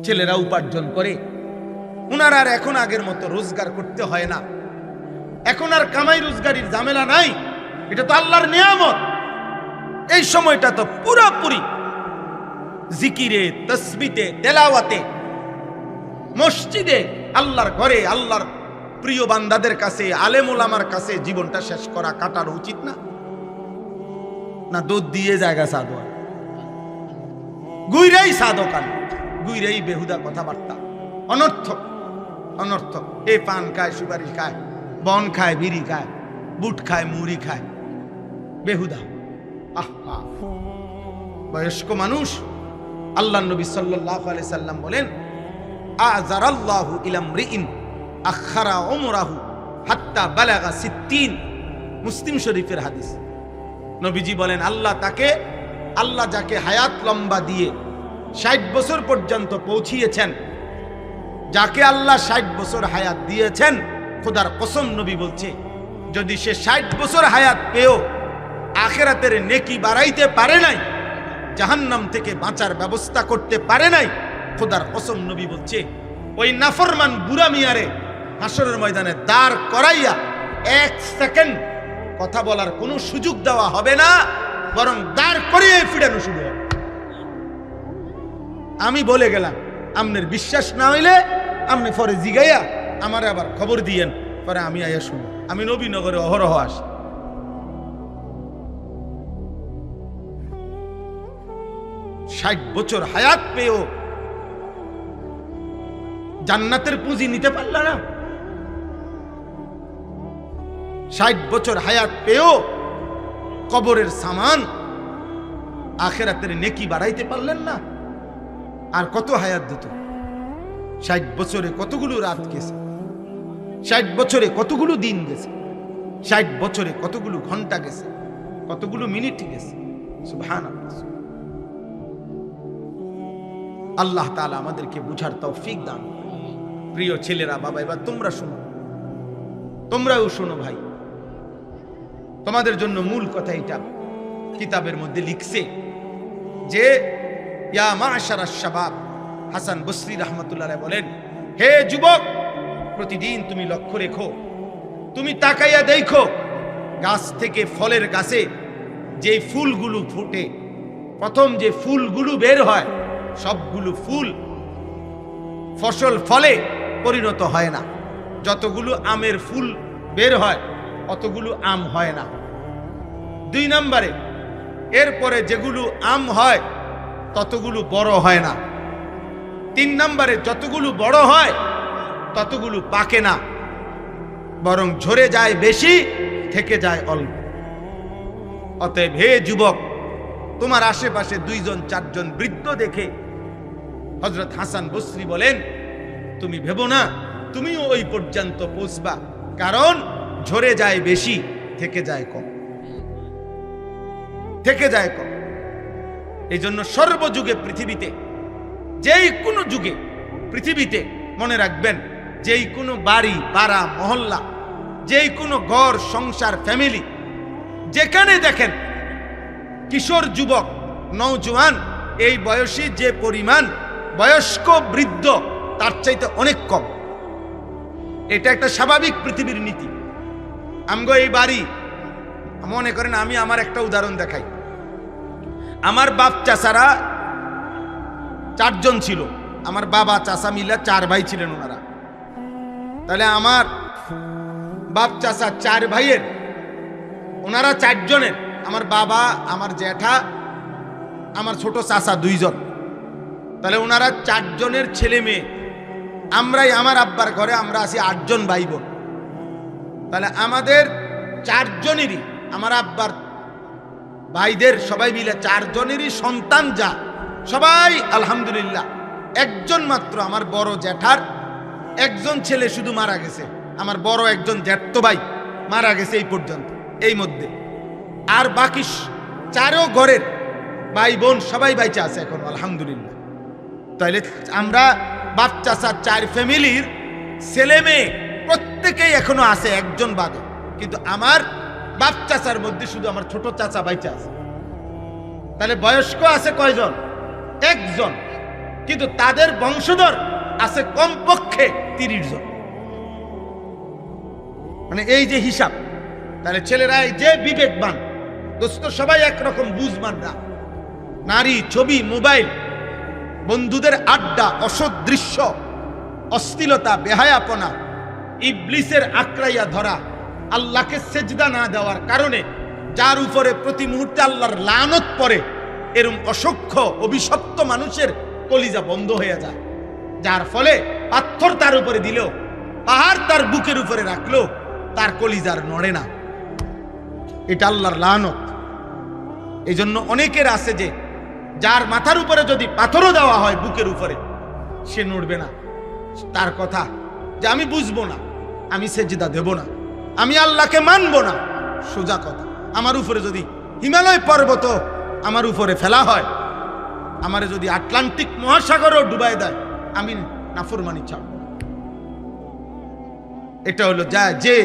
ছেলেরা উপার্জন করে। উনার আর এখন আগের মতো রোজগার করতে হয় না, এখন আর কামাই রোজগারির ঝামেলা নাই। এটা তো আল্লাহর নিয়ামত। এই সময়টা তো পুরোপুরি জিকিরে, তাসবিতে, তেলাওয়াতে, মসজিদে, আল্লাহর ঘরে, আল্লাহর প্রিয় বান্দাদের কাছে, আলেম ওলামার কাছে জীবনটা শেষ করা, কাটানো উচিত না? না দুধ দিয়ে জায়গা সাদোয়া, গুইরাই সাদকান, গুইরাই বেহুদা কথাবার্তা, অনর্থক অনর্থক। এ পান খায়, সুপারি খায়, বন খায়, বিড়ি খায়, বুট খায়, মুড়ি খায়, বেহুদা। আহা, বয়স্ক মানুষ। আল্লাহ নবী সাল্লাল্লাহু আলাইহি সাল্লাম বলেন, আযারাল্লাহু ইলা মরিইন আখারা উমরাহু হাত্তা বালাগা 60। মুসলিম শরীফের হাদিস। নবীজি বলেন, আল্লাহ যাকে হায়াত লম্বা দিয়ে 60 বছর পর্যন্ত পৌঁছিয়েছেন, যাকে আল্লাহ 60 বছর হায়াত দিয়েছেন, খোদার কসম নবী বলছে, যদি সে 60 বছর হায়াত পেয়েও আখিরাতের নেকি বাড়াইতে পারে নাই, জাহান্নাম থেকে বাঁচার ব্যবস্থা করতে পারে নাই, খোদার কসম নবী বলছে, ওই নাফরমান বুড়া মিয়ারে হাসরের ময়দানে দাঁড় করাইয়া 1 সেকেন্ড কথা বলার কোনো সুযোগ দেওয়া হবে না, বরং দাঁড় করিয়ে ফিরানো শুরু হবে। আমি বলে গেলাম, আপনার বিশ্বাস না হইলে আপনি পরে জিগাইয়া আমারে আবার খবর দিয়েন, পরে আমি আইয়া শুনি। আমি নবীনগরে অহরহ আসি। ষাট বছর হায়াত পেয়েও জান্নাতের পুঁজি নিতে পারল না। 60 বছর হায়াত পেয়েও কবরের সামান, আখিরাতের নেকি বাড়াইতে পারলেন না। আর কত হায়াত দিত? 60 বছরে কতগুলো রাত গেছে, 60 বছরে কতগুলো দিন গেছে, 60 বছরে কতগুলো ঘন্টা গেছে, কতগুলো মিনিট গেছে। সুবহানাল্লাহ। আল্লাহ তাআলা আমাদেরকে বুঝার তৌফিক দান। প্রিয় ছেলেরা, বাবা, এবার তোমরা শোনো, তোমরাও শোনো ভাই। তোমাদের জন্য মূল কথা এটা কিতাবের মধ্যে লিখছে যে, ইয়া মা'শারাশ শাবাব, হাসান বসরি রাহমাতুল্লাহ আলাইহি বলেন, হে যুবক, প্রতিদিন তুমি লক্ষ্য রেখো, তুমি তাকাইয়া দেখো, গাছ থেকে, ফলের গাছে যে ফুলগুলো ফুটে, প্রথম যে ফুলগুলো বের হয়, সবগুলো ফুল ফসল ফলে পরিণত হয় না। যতগুলো আমের ফুল বের হয়, অতগুলো আম হয় না। 2 নম্বরে, এরপরে যেগুলো আম হয় ততগুলো বড় হয় না। 3 নম্বরে, যতগুলো বড় হয় ততগুলো পাকে না, বরং ঝরে যায় বেশি, থেকে যায় অল্প। অতএব হে যুবক, তোমার আশেপাশে 2 জন 4 জন বৃদ্ধ দেখে হযরত হাসান বসরি বলেন, তুমি ভেবো না তুমিও ওই পর্যন্ত পৌঁছবা, কারণ ঝরে যায় বেশি, থেকে যায় কম, থেকে যায় কম। এই জন্য সর্বযুগে পৃথিবীতে, যেই কোনো যুগে পৃথিবীতে, মনে রাখবেন, যেই কোনো বাড়ি, পাড়া, মহল্লা, যেই কোনো ঘর, সংসার, ফ্যামিলি, যেখানে দেখেন কিশোর, যুবক, নওজোয়ান, এই বয়সী যে পরিমাণ, বয়স্ক, বৃদ্ধ তার চাইতে অনেক কম। এটা একটা স্বাভাবিক পৃথিবীর নীতি। আমগো এই বাড়ি, মনে করেন, আমি আমার একটা উদাহরণ দেখাই। আমার বাপ চাচারা 4 জন ছিল, আমার বাবা চাচা মিলে 4 ভাই ছিলেন ওনারা। তাহলে আমার বাপ চাচা 4 ভাইয়ের, ওনারা 4 জনের, আমার বাবা, আমার জ্যাঠা, আমার ছোট চাচা 2 জন। তাহলে ওনারা 4 জনের ছেলে মেয়ে। আমরাই, আমার আব্বার ঘরে আমরা আছি 8 জন ভাই বোন। তাহলে আমাদের 4 জনেরই, আমার আব্বার ভাইদের সবাই মিলে 4 জনেরই সন্তান যা, সবাই আলহামদুলিল্লাহ। একজন মাত্র আমার বড় জ্যাঠার একজন ছেলে শুধু মারা গেছে, আমার বড় একজন জ্যাঠ ভাই মারা গেছে এই পর্যন্ত, এই মধ্যে। আর বাকি 4 ঘরের ভাই বোন সবাই বাইচা আছে এখন আলহামদুলিল্লাহ। তাইলে আমরা বাপ চাচা 4 ফ্যামিলির ছেলে মেয়ে প্রত্যেকেই এখনো আছে, একজন বাদে। কিন্তু আমার বাপ চাচার মধ্যে শুধু আমার ছোট চাচা বাইচা আছে। তাহলে বয়স্ক আছে কয়জন? 1 জন। কিন্তু তাদের বংশধর আছে কমপক্ষে 30 জন। মানে এই যে হিসাব, তাহলে ছেলেরা এই যে বিবেকবান দোস্ত, সবাই একরকম বুঝবান না। নারী, ছবি, মোবাইল, বন্ধুদের আড্ডা, অসৎ দৃশ্য, অশ্লীলতা, বেহায়াপনা, ইবলিসের আঁকড়াইয়া ধরা, আল্লাহকে সেজদা না দেওয়ার কারণে যার উপরে প্রতি মুহূর্তে আল্লাহর লানত পড়ে, এরম অসংখ্য অভিশপ্ত মানুষের কলিজা বন্ধ হয়ে যায়, যার ফলে পাথর তার উপরে দিল, পাহাড় তার বুকের উপরে রাখলো, তার কলিজার নড়ে না। এটা আল্লাহর লানত। এই জন্য অনেকের আছে যে যার মাথার উপরে যদি পাথরও দেওয়া হয় বুকের উপরে, সে নড়বে না। তার কথা যে আমি বুঝবো না, আমি সেজদা দেব না, আমি আল্লাহকে মানবো না। সোজা কথা, আমার উপরে যদি হিমালয় পর্বত আমার উপরে ফেলা হয়, আমারে যদি আটলান্টিক মহাসাগরও ডুবাই দেয়, আমি নাফরমানি ছাড়ব না। এটা হলো যে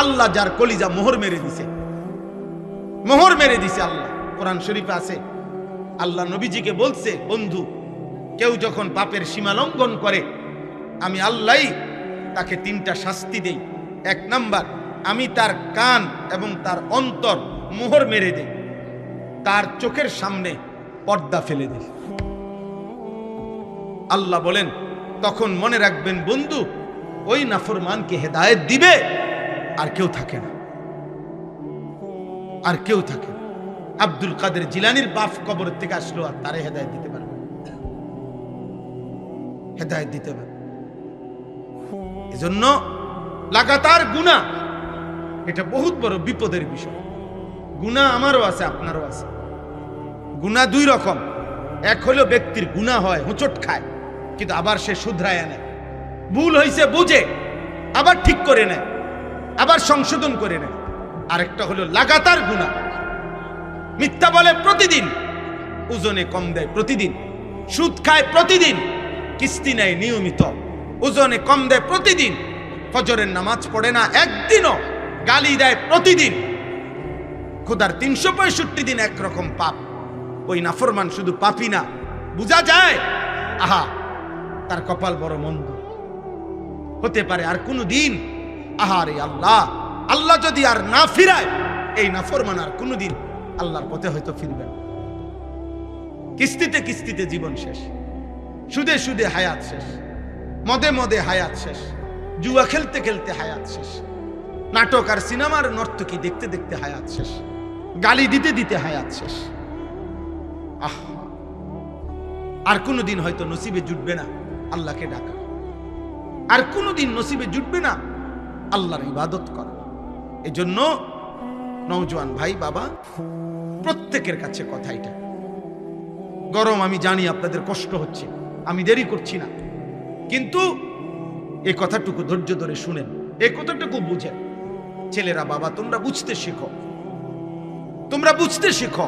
আল্লাহ যার কলিজা মোহর মেরে দিছে, মোহর মেরে দিছে আল্লাহ। কোরআন শরীফে আছে, আল্লাহ নবীজিকে বলছে, বন্ধু, কেউ যখন পাপের সীমা লঙ্ঘন করে, আমি আল্লাহ তাকে 3টা শাস্তি দেই। 1 নাম্বার, আমি তার কান এবং তার অন্তর মোহর মেরে দেই, তার চোখের সামনে পর্দা ফেলে দেই। আল্লাহ বলেন, তখন মনে রাখবেন বন্ধু, ওই নাফরমানকে হেদায়েত দিবে আর কেউ থাকে না, আর কেউ থাকে না। আব্দুল কাদের জিলানীর বাপ কবর থেকে আসলো, আর তারে হেদায়েত দিতে পারবে, হেদায়েত দিতে পারবে। এজন্য লাগাতার গুনাহ, এটা বহুত বড় বিপদের বিষয়। গুনাহ আমারও আছে, আপনারও আছে। গুনাহ 2 রকম। এক হলো ব্যক্তির গুনাহ হয়, হোঁচট খায়, কিন্তু আবার সে শুধরায় নেয়, ভুল হয়েছে বুঝে আবার ঠিক করে নেয়, আবার সংশোধন করে নেয়। আরেকটা হলো লাগাতার গুনাহ, মিথ্যা বলে প্রতিদিন, ওজনে কম দেয় প্রতিদিন, সুদ খায় প্রতিদিন, কিস্তি নেয় নিয়মিত, ওজনে কম দেয় প্রতিদিন, ফজরের নামাজ পড়ে না একদিনও, গালি দেয় প্রতিদিন, খোদার 365 দিন একরকম পাপ। ওই নাফরমান শুধু পাপই না, বুঝা যায়, আহা তার কপাল বড় মন্দ। হতে পারে আর কোনো দিন, আহারে আল্লাহ, আল্লাহ যদি আর না ফিরায়, এই নাফরমান আর কোনোদিন আল্লাহর পথে হয়তো ফিরবেন। কিস্তিতে কিস্তিতে জীবন শেষ, সুদে সুদে হায়াত শেষ, মদে মদে হায়াত শেষ, জুয়া খেলতে খেলতে হায়াত শেষ, নাটক আর সিনেমার নর্তকী দেখতে দেখতে হায়াত শেষ, গালি দিতে দিতে হায়াত শেষ। আহ, আর কোনোদিন হয়তো নসিবে জুটবে না আল্লাহকে ডাকা, আর কোনোদিন নসিবে জুটবে না আল্লাহর ইবাদত করা। এজন্য নওজোয়ান ভাই, বাবা, প্রত্যেকের কাছে কথা এটা। গরম আমি জানি, আপনাদের কষ্ট হচ্ছে, আমি দেরি করছি না, কিন্তু এই কথাটুকু ধৈর্য ধরে শুনেন, এই কথাটুকু বুঝেন। ছেলেরা, বাবা, তোমরা বুঝতে শিখো, তোমরা বুঝতে শিখো,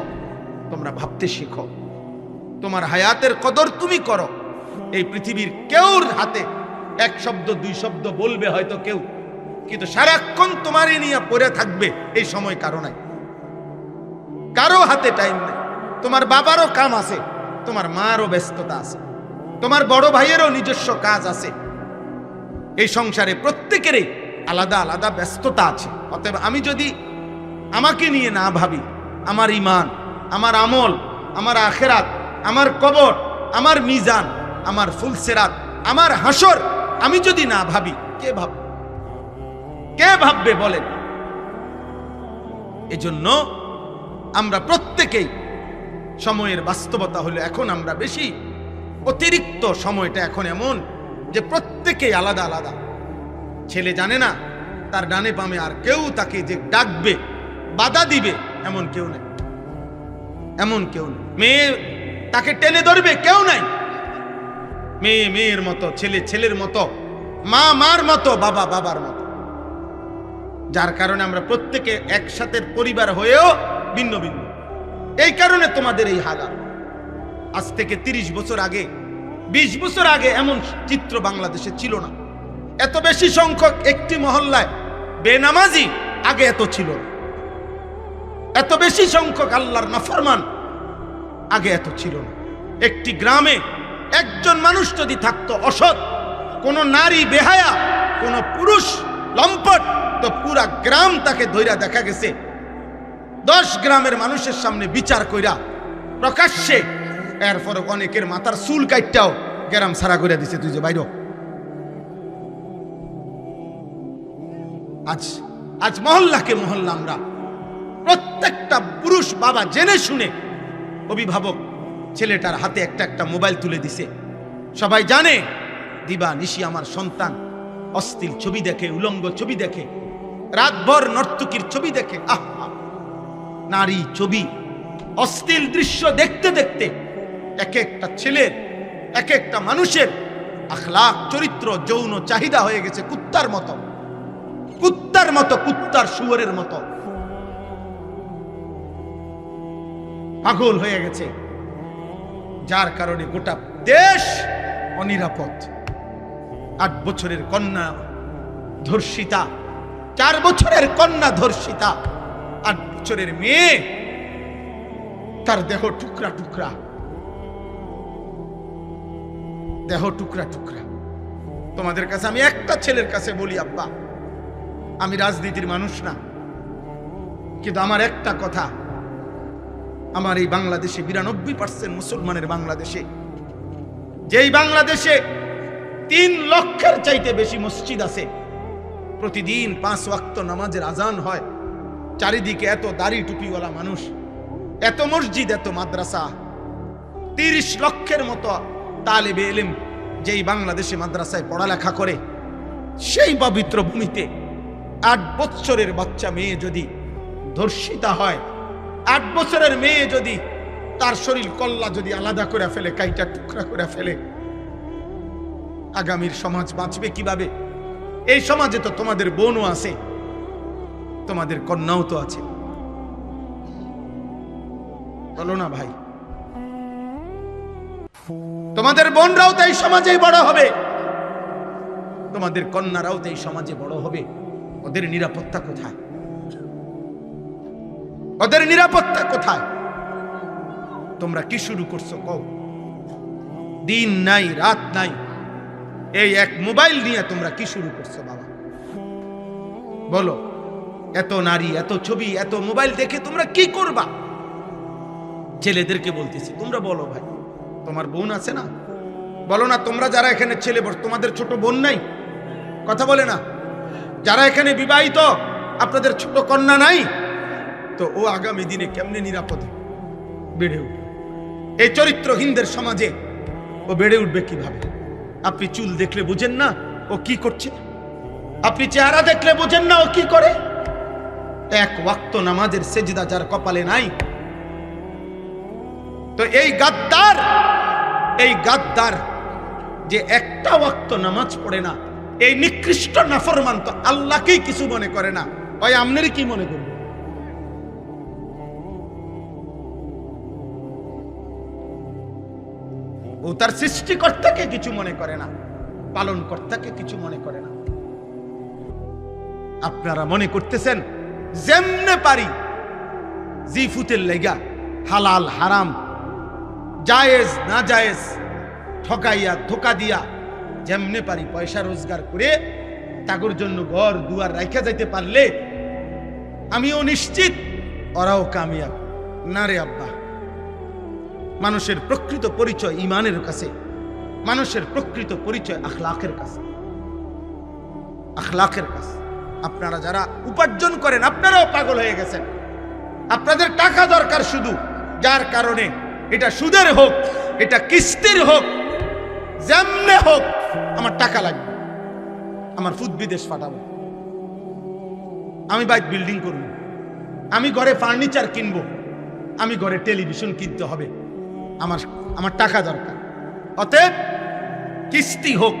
তোমরা ভাবতে শিখো। তোমার হায়াতের কদর তুমি করো। এই পৃথিবীর কেউর হাতে 1 শব্দ 2 শব্দ বলবে হয়তো কেউ, কিন্তু সারাক্ষণ তোমারই নিয়ে পড়ে থাকবে এই সময় কারো নাই, কারো হাতে টাইম নেই। তোমার বাবারও কাম আছে, তোমার মারও ব্যস্ততা আছে, তোমার বড় ভাইয়েরও নিজস্ব কাজ আছে। এই সংসারে প্রত্যেকেরই আলাদা আলাদা ব্যস্ততা আছে। অতএব আমি যদি আমাকে নিয়ে না ভাবি, আমার ঈমান, আমার আমল, আমার আখিরাত, আমার কবর, আমার মিজান, আমার ফুলসেরাত, আমার হাসর আমি যদি না ভাবি, কে ভাববে? কে ভাববে বলেন? এজন্য আমরা প্রত্যেকেই, সময়ের বাস্তবতা হলো এখন আমরা বেশি অতিরিক্ত, সময়টা এখন এমন যে প্রত্যেকেই আলাদা আলাদা। ছেলে জানে না তার ডানে বামে আর কেউ তাকে যে ডাকবে, বাধা দিবে, এমন কেউ নেই, এমন কেউ নেই। মেয়ে তাকে টেনে ধরবে, কেউ নাই। মেয়ে মেয়ের মতো, ছেলে ছেলের মতো, মা মার মতো, বাবা বাবার মতো। যার কারণে আমরা প্রত্যেকে একসাথে পরিবার হয়েও ভিন্ন ভিন্ন। এই কারণে তোমাদের এই হালাত। আজ থেকে 30 বছর আগে, 20 বছর আগে এমন চিত্র বাংলাদেশে ছিল না। এত বেশি সংখ্যক একটি মহল্লায় বেনামাজি আগে এত ছিল না। এত বেশি সংখ্যক আল্লাহর নাফরমান আগে এত ছিল না। একটি গ্রামে একজন মানুষ যদি থাকতো অসৎ, কোন নারী বেহায়া, কোন পুরুষ লম্পট, তো পুরা গ্রাম তাকে ধইরা দেখা গেছে 10 গ্রামের মানুষের সামনে বিচার কইরা প্রকাশ্যে, এরপর অনেকের মাথার চুল কাটটাও গ্রাম সারা করে দিছে, তুই যে বাইর। আজ আজ মহল্লাকে মহল্লা আমরা প্রত্যেকটা পুরুষ বাবা জেনে শুনে অভিভাবক ছেলেটার হাতে একটা একটা মোবাইল তুলে দিছে। সবাই জানে দিবা নিশি আমার সন্তান অশ্লীল ছবি দেখে, উলঙ্গ ছবি দেখে, রাতভর নর্তকীর ছবি দেখে। আহা, নারী ছবি, অশ্লীল দৃশ্য দেখতে দেখতে এক একটা ছেলের, এক একটা মানুষের আখলাক, চরিত্র, যৌন চাহিদা হয়ে গেছে কুত্তার মতো, কুত্তার মতো, কুত্তার শুয়োরের মতো পাগল হয়ে গেছে, যার কারণে গোটা দেশ অনিরাপদ। 8 বছরের কন্যা ধর্ষিতা, 4 বছরের কন্যা ধর্ষিতা, 8 বছরের মেয়ে, তার দেহ টুকরা টুকরা, দেহ টুকরা টুকরা। তোমাদের কাছে আমি একটা ছেলের কাছে বলি, আব্বা আমি রাজনীতির মানুষ না, কিন্তু আমার একটা কথা, আমার এই বাংলাদেশে 92% মুসলমানের বাংলাদেশে, যেই বাংলাদেশে 3 লক্ষের চাইতে বেশি মসজিদ আছে, প্রতিদিন 5 ওয়াক্ত নামাজের আজান হয়, চারিদিকে এত দাড়ি টুপিওয়ালা মানুষ, এত মসজিদ, এত মাদ্রাসা, 30 লক্ষের মতো তালেবে ইলম যেই বাংলাদেশে মাদ্রাসায় পড়ালেখা করে, সেই পবিত্র ভূমিতে 8 বছরের বাচ্চা মেয়ে যদি ধর্ষিতা হয়, 8 বছরের মেয়ে যদি তার শরীর কল্লা যদি আলাদা করে ফেলে, কাইটা টুকরা করে ফেলে, আগামীর সমাজ বাঁচবে কিভাবে? এই সমাজে তো তোমাদের বোনও আছে, তোমাদের কন্যাও তো আছে, বলো না ভাই? তোমাদের বোনরাও তো এই সমাজেই বড় হবে, তোমাদের কন্যারাও তো এই সমাজে বড় হবে। ওদের নিরাপত্তা কোথায়? ওদের নিরাপত্তা কোথায়? তোমরা কি শুরু করছো কও? দিন নাই রাত নাই, এই এক মোবাইল নিয়ে তোমরা কি শুরু করছো বাবা? বলো, এত নারী, এত ছবি, এত মোবাইল দেখে তোমরা কি করবা? ছেলেদেরকে বলতেছি, তোমরা বলো ভাই, তোমার বোন আছে না? বলো না, তোমরা যারা এখানে ছেলে, তোমাদের ছোট বোন নাই? কথা বলে না? যারা এখানে বিবাহিত, আপনাদের ছোট কন্যা নাই? তো ও আগামী দিনে কেমনে নিরাপদে বেড়ে উঠবে? এই চরিত্রহীনদের সমাজে ও বেড়ে উঠবে কিভাবে? আপনি চুল দেখলে বুঝেন না ও কি করছে? আপনি চেহারা দেখলে বুঝেন না ও কি করে? 1 ওয়াক্ত নামাজের সেজদা যার কপালে নাই, তো এই গাদ্দার যে একটা ওয়াক্ত নামাজ পড়ে না, এই নিকৃষ্ট নাফরমান তো আল্লাহকেই কিছু মনে করে না, ওই আমনেরই কি মনে করবে? ও তার সৃষ্টিকর্তাকে কিছু মনে করে না, পালনকর্তাকে কিছু মনে করে না। আপনারা মনে করতেছেন যেমনে পারি জিফুতের লেগা হালাল হারাম, জায়েজ না জায়েজ, ঠকাইয়া ধোকা দিয়া যেমনে পারি পয়সা রোজগার করে তাগর জন্য ঘর দুয়ার রাখা যাইতে পারলে আমিও নিশ্চিত ওরাও কামিয়াব। না রে আব্বা, মানুষের প্রকৃত পরিচয় ঈমানের কাছে, মানুষের প্রকৃত পরিচয় আখলাকের কাছে, আখলাকের কাছে। আপনারা যারা উপার্জন করেন, আপনারাও পাগল হয়ে গেছেন। আপনাদের টাকা দরকার শুধু, যার কারণে এটা সুদের হোক, এটা কিস্তির হোক, যেমনে হোক আমার টাকা লাগবে, আমার ফুদ বিদেশ পাঠাবো, আমি বাইক বিল্ডিং করব, আমি ঘরে ফার্নিচার কিনবো, আমি ঘরে টেলিভিশন কিনতে হবে, আমার টাকা দরকার। অতএব কিস্তি হোক,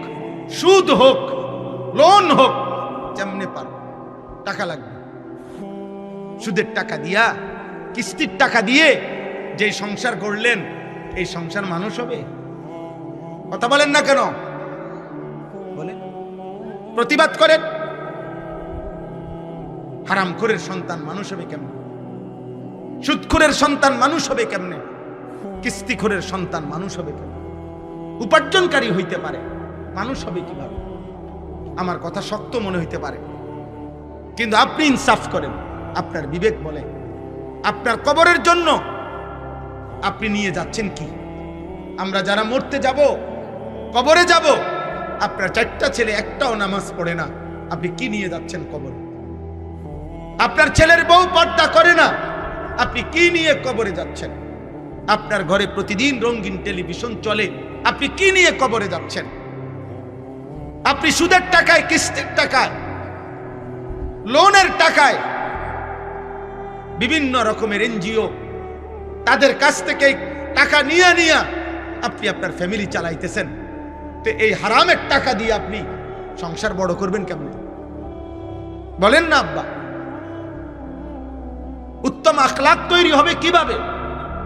সুদ হোক, লোন হোক, যেমনে পারো টাকা লাগবে। সুদের টাকা দিয়া, কিস্তির টাকা দিয়ে যে সংসার করলেন, এই সংসার মানুষ হবে? কথা বলেন না কেন? বলেন, প্রতিবাদ করেন। হারামখোরের সন্তান মানুষ হবে কেমনে? সুদখোরের সন্তান মানুষ হবে কেমনে? কিস্তিখোরের সন্তান মানুষ হবে কেমনে? উপার্জনকারী হইতে পারে, মানুষ হবে কিভাবে? আমার কথা শক্ত মনে হইতে পারে, কিন্তু আপনি ইনসাফ করেন। আপনার বিবেক বলে আপনার কবরের জন্য আপনি নিয়ে যাচ্ছেন কি? আমরা যারা মরতে যাব, কবরে যাব, আপনার 4টা ছেলে একটাও নামাজ পড়ে না, আপনি কি নিয়ে যাচ্ছেন কবরে? আপনার ছেলের বউ পর্দা করে না, আপনি কি নিয়ে কবরে যাচ্ছেন? আপনার ঘরে প্রতিদিন রঙিন টেলিভিশন চলে, আপনি কি নিয়ে কবরে যাচ্ছেন? আপনি সুদের টাকায়, কিস্তির টাকায়, লোনের টাকায় বিভিন্ন রকমের এনজিও তাদের কাছ থেকে টাকা নিয়ে নিয়ে আপনি আপনার ফ্যামিলি চালাইতেছেন। তো এই হারামের টাকা দিয়ে আপনি সংসার বড় করবেন কেমন? বলেন না আব্বা। উত্তম আখলাক তৈরি হবে কিভাবে?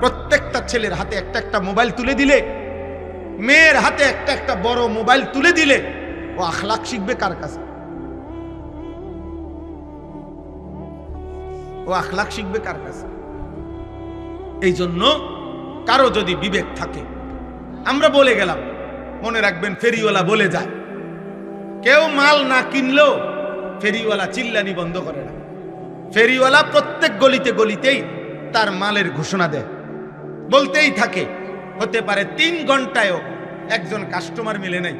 প্রত্যেকটা ছেলের হাতে একটা একটা মোবাইল তুলে দিলে, মেয়ের হাতে একটা একটা বড় মোবাইল তুলে দিলে, ও আখলাক শিখবে কার কাছে? ও আখলাক শিখবে কার কাছে? এই জন্য কারো যদি বিবেক থাকে, আমরা বলে গেলাম, মনে রাখবেন ফেরিওয়ালা বলে যায়, কেউ মাল না কিনলেও ফেরিওয়ালা চিল্লানি বন্ধ করে না। ফেরিওয়ালা প্রত্যেক গলিতে গলিতেই তার মালের ঘোষণা দেয়, বলতেই থাকে। হতে পারে 3 ঘন্টায়ও একজন কাস্টমার মিলে নাই,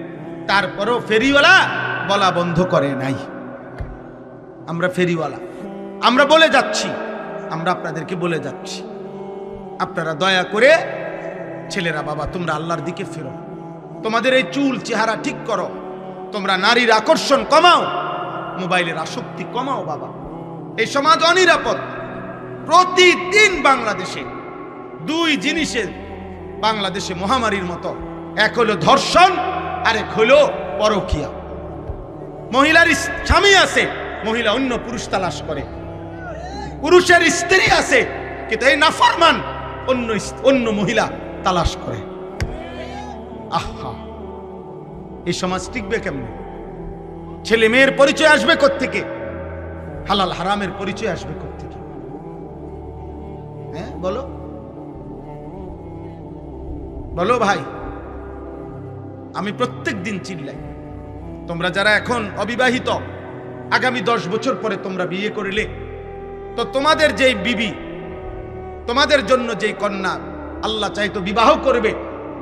তারপরও ফেরিওয়ালা বলা বন্ধ করে নাই। আমরা ফেরিওয়ালা, আমরা বলে যাচ্ছি, আমরা আপনাদেরকে বলে যাচ্ছি, আপনারা দয়া করে ছেলেরা, বাবা তোমরা আল্লাহর দিকে ফেরো, তোমাদের এই চুল চেহারা ঠিক করো, তোমরা নারীর আকর্ষণ কমাও, মোবাইলের আসক্তি কমাও। বাবা, এই সমাজ অনিরাপদ। প্রতিদিন বাংলাদেশে 2 জিনিসের বাংলাদেশে মহামারীর মতো, এক হলো ধর্ষণ, আরেক হলো পরকীয়া। মহিলার স্বামী আছে, মহিলা অন্য পুরুষ তালাশ করে, পুরুষের স্ত্রী আছে, কিন্তু এই নাফরমান অন্য মহিলা তালাশ করে। আহা, এই সমাজ টিকবে কেমনে? ছেলে মেয়ের পরিচয় আসবে কোত্থেকে? হালাল হারামের পরিচয় আসবে কোত্থেকে? হ্যাঁ বলো, বলো ভাই। আমি প্রত্যেক দিন চিল্লাই, তোমরা যারা এখন অবিবাহিত, আগামী 10 বছর পরে তোমরা বিয়ে করিলে, তো তোমাদের যেই বিবি, তোমাদের জন্য যেই কন্যা আল্লাহ চাইতো বিবাহ করবে,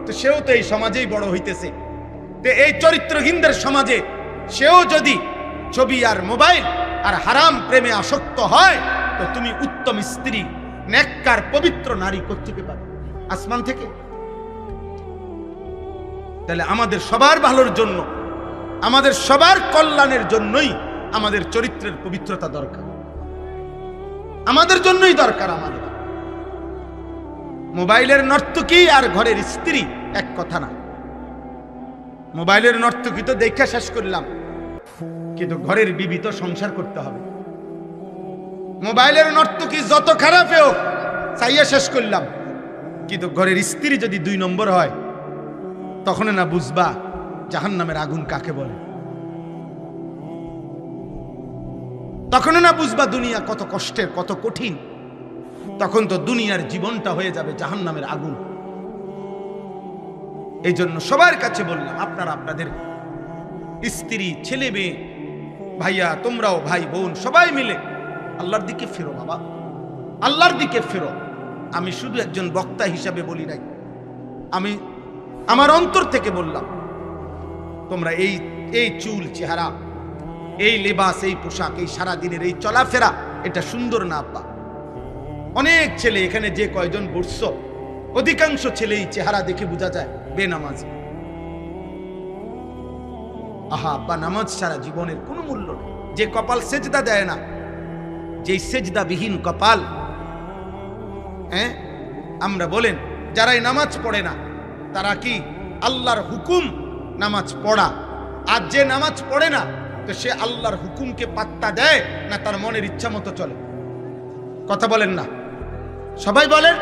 তো সেও তো এই সমাজেই বড় হইতেছে। তো এই চরিত্রহীনদের সমাজে সেও যদি ছবি আর মোবাইল আর হারাম প্রেমে আসক্ত হয়, তো তুমি উত্তম স্ত্রী, নেককার পবিত্র নারী কোত্থেকে পাবে? আসমান থেকে? তাহলে আমাদের সবার ভালোর জন্য, আমাদের সবার কল্যাণের জন্যই আমাদের চরিত্রের পবিত্রতা দরকার, আমাদের জন্যই দরকার। আমাদের মোবাইলের নর্তকী আর ঘরের স্ত্রী এক কথা না। মোবাইলের নর্তকী তো দেখা শেষ করলাম, কিন্তু ঘরের বিবি তো সংসার করতে হবে। মোবাইলের নর্তকী যত খারাপ হোক চাইয়া শেষ করলাম, কিন্তু ঘরের স্ত্রী যদি 2 নম্বর হয়, তখন না বুঝবা জাহান্নামের আগুন কাকে বলে, তখন না বুঝবা দুনিয়া কত কষ্টের, কত কঠিন। তখন তো দুনিয়ার জীবনটা হয়ে যাবে জাহান্নামের আগুন। এই জন্য সবার কাছে বললাম, আপনারা আপনাদের স্ত্রী, ছেলে মেয়ে, ভাইয়া, তোমরাও ভাই বোন সবাই মিলে আল্লাহর দিকে ফেরো। বাবা, আল্লাহর দিকে ফেরো। আমি শুধু একজন বক্তা হিসাবে বলি নাই, আমি আমার অন্তর থেকে বললাম, তোমরা এই চুল চেহারা, এই লেবাস, এই পোশাক, এই সারাদিনের এই চলাফেরা, এটা সুন্দর না আব্বা। অনেক ছেলে এখানে যে কয়জন বসছো, অধিকাংশ ছেলে এই চেহারা দেখে বোঝা যায় বেনামাজি। আহা আব্বা, নামাজ ছাড়া জীবনের কোনো মূল্য নেই। যে কপাল সেজদা দেয় না, যে সেজদা বিহীন কপাল, হ্যাঁ আমরা বলেন যারাই নামাজ পড়ে না, তারা কি আল্লাহর হুকুম নামাজ পড়া, আর যে নামাজ পড়ে না, তো সে আল্লাহর হুকুমকে পাত্তা দেয় না, তার মনের ইচ্ছা মতো চলে? কথা বলেন না, সবাই বলেন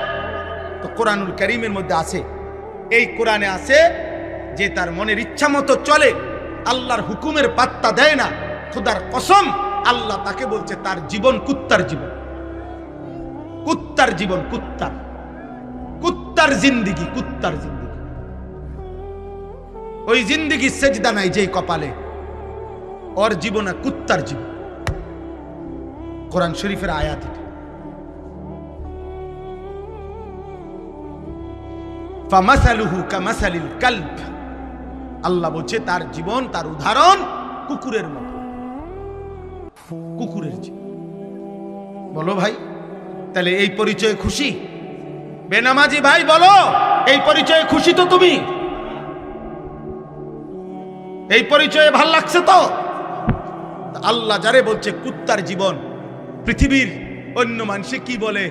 তো। কোরআনুল কারীমের মধ্যে আছে, এই কোরআনে আছে যে তার মনের ইচ্ছা মতো চলে, আল্লাহর হুকুমের পাত্তা দেয় না, খোদার কসম আল্লাহ তাকে বলছে তার জীবন কুত্তার জীবন, কুত্তার জীবন, কুত্তার জিন্দিগি, কুত্তার জিন্দিগি। ওই জিন্দেগি সেজদা নাই যেই কপালে, ওর জীবনে কুত্তার জীবন। কোরআন শরীফের আয়াত এটা। ফামাসালুহু কামাসালিল কালব, আল্লাহ বলছে তার জীবন, তার উদাহরণ কুকুরের মতো। কুকুরের জীবন। বলো ভাই, তাহলে এই পরিচয়ে খুশি? বেনামাজি ভাই বলো, এই পরিচয়ে খুশি তো তুমি? এই পরিচয়ে ভাল লাগছে তো? আল্লাহ যারে বলছে কুত্তার জীবন, পৃথিবীর অন্য মানুষে কি বলে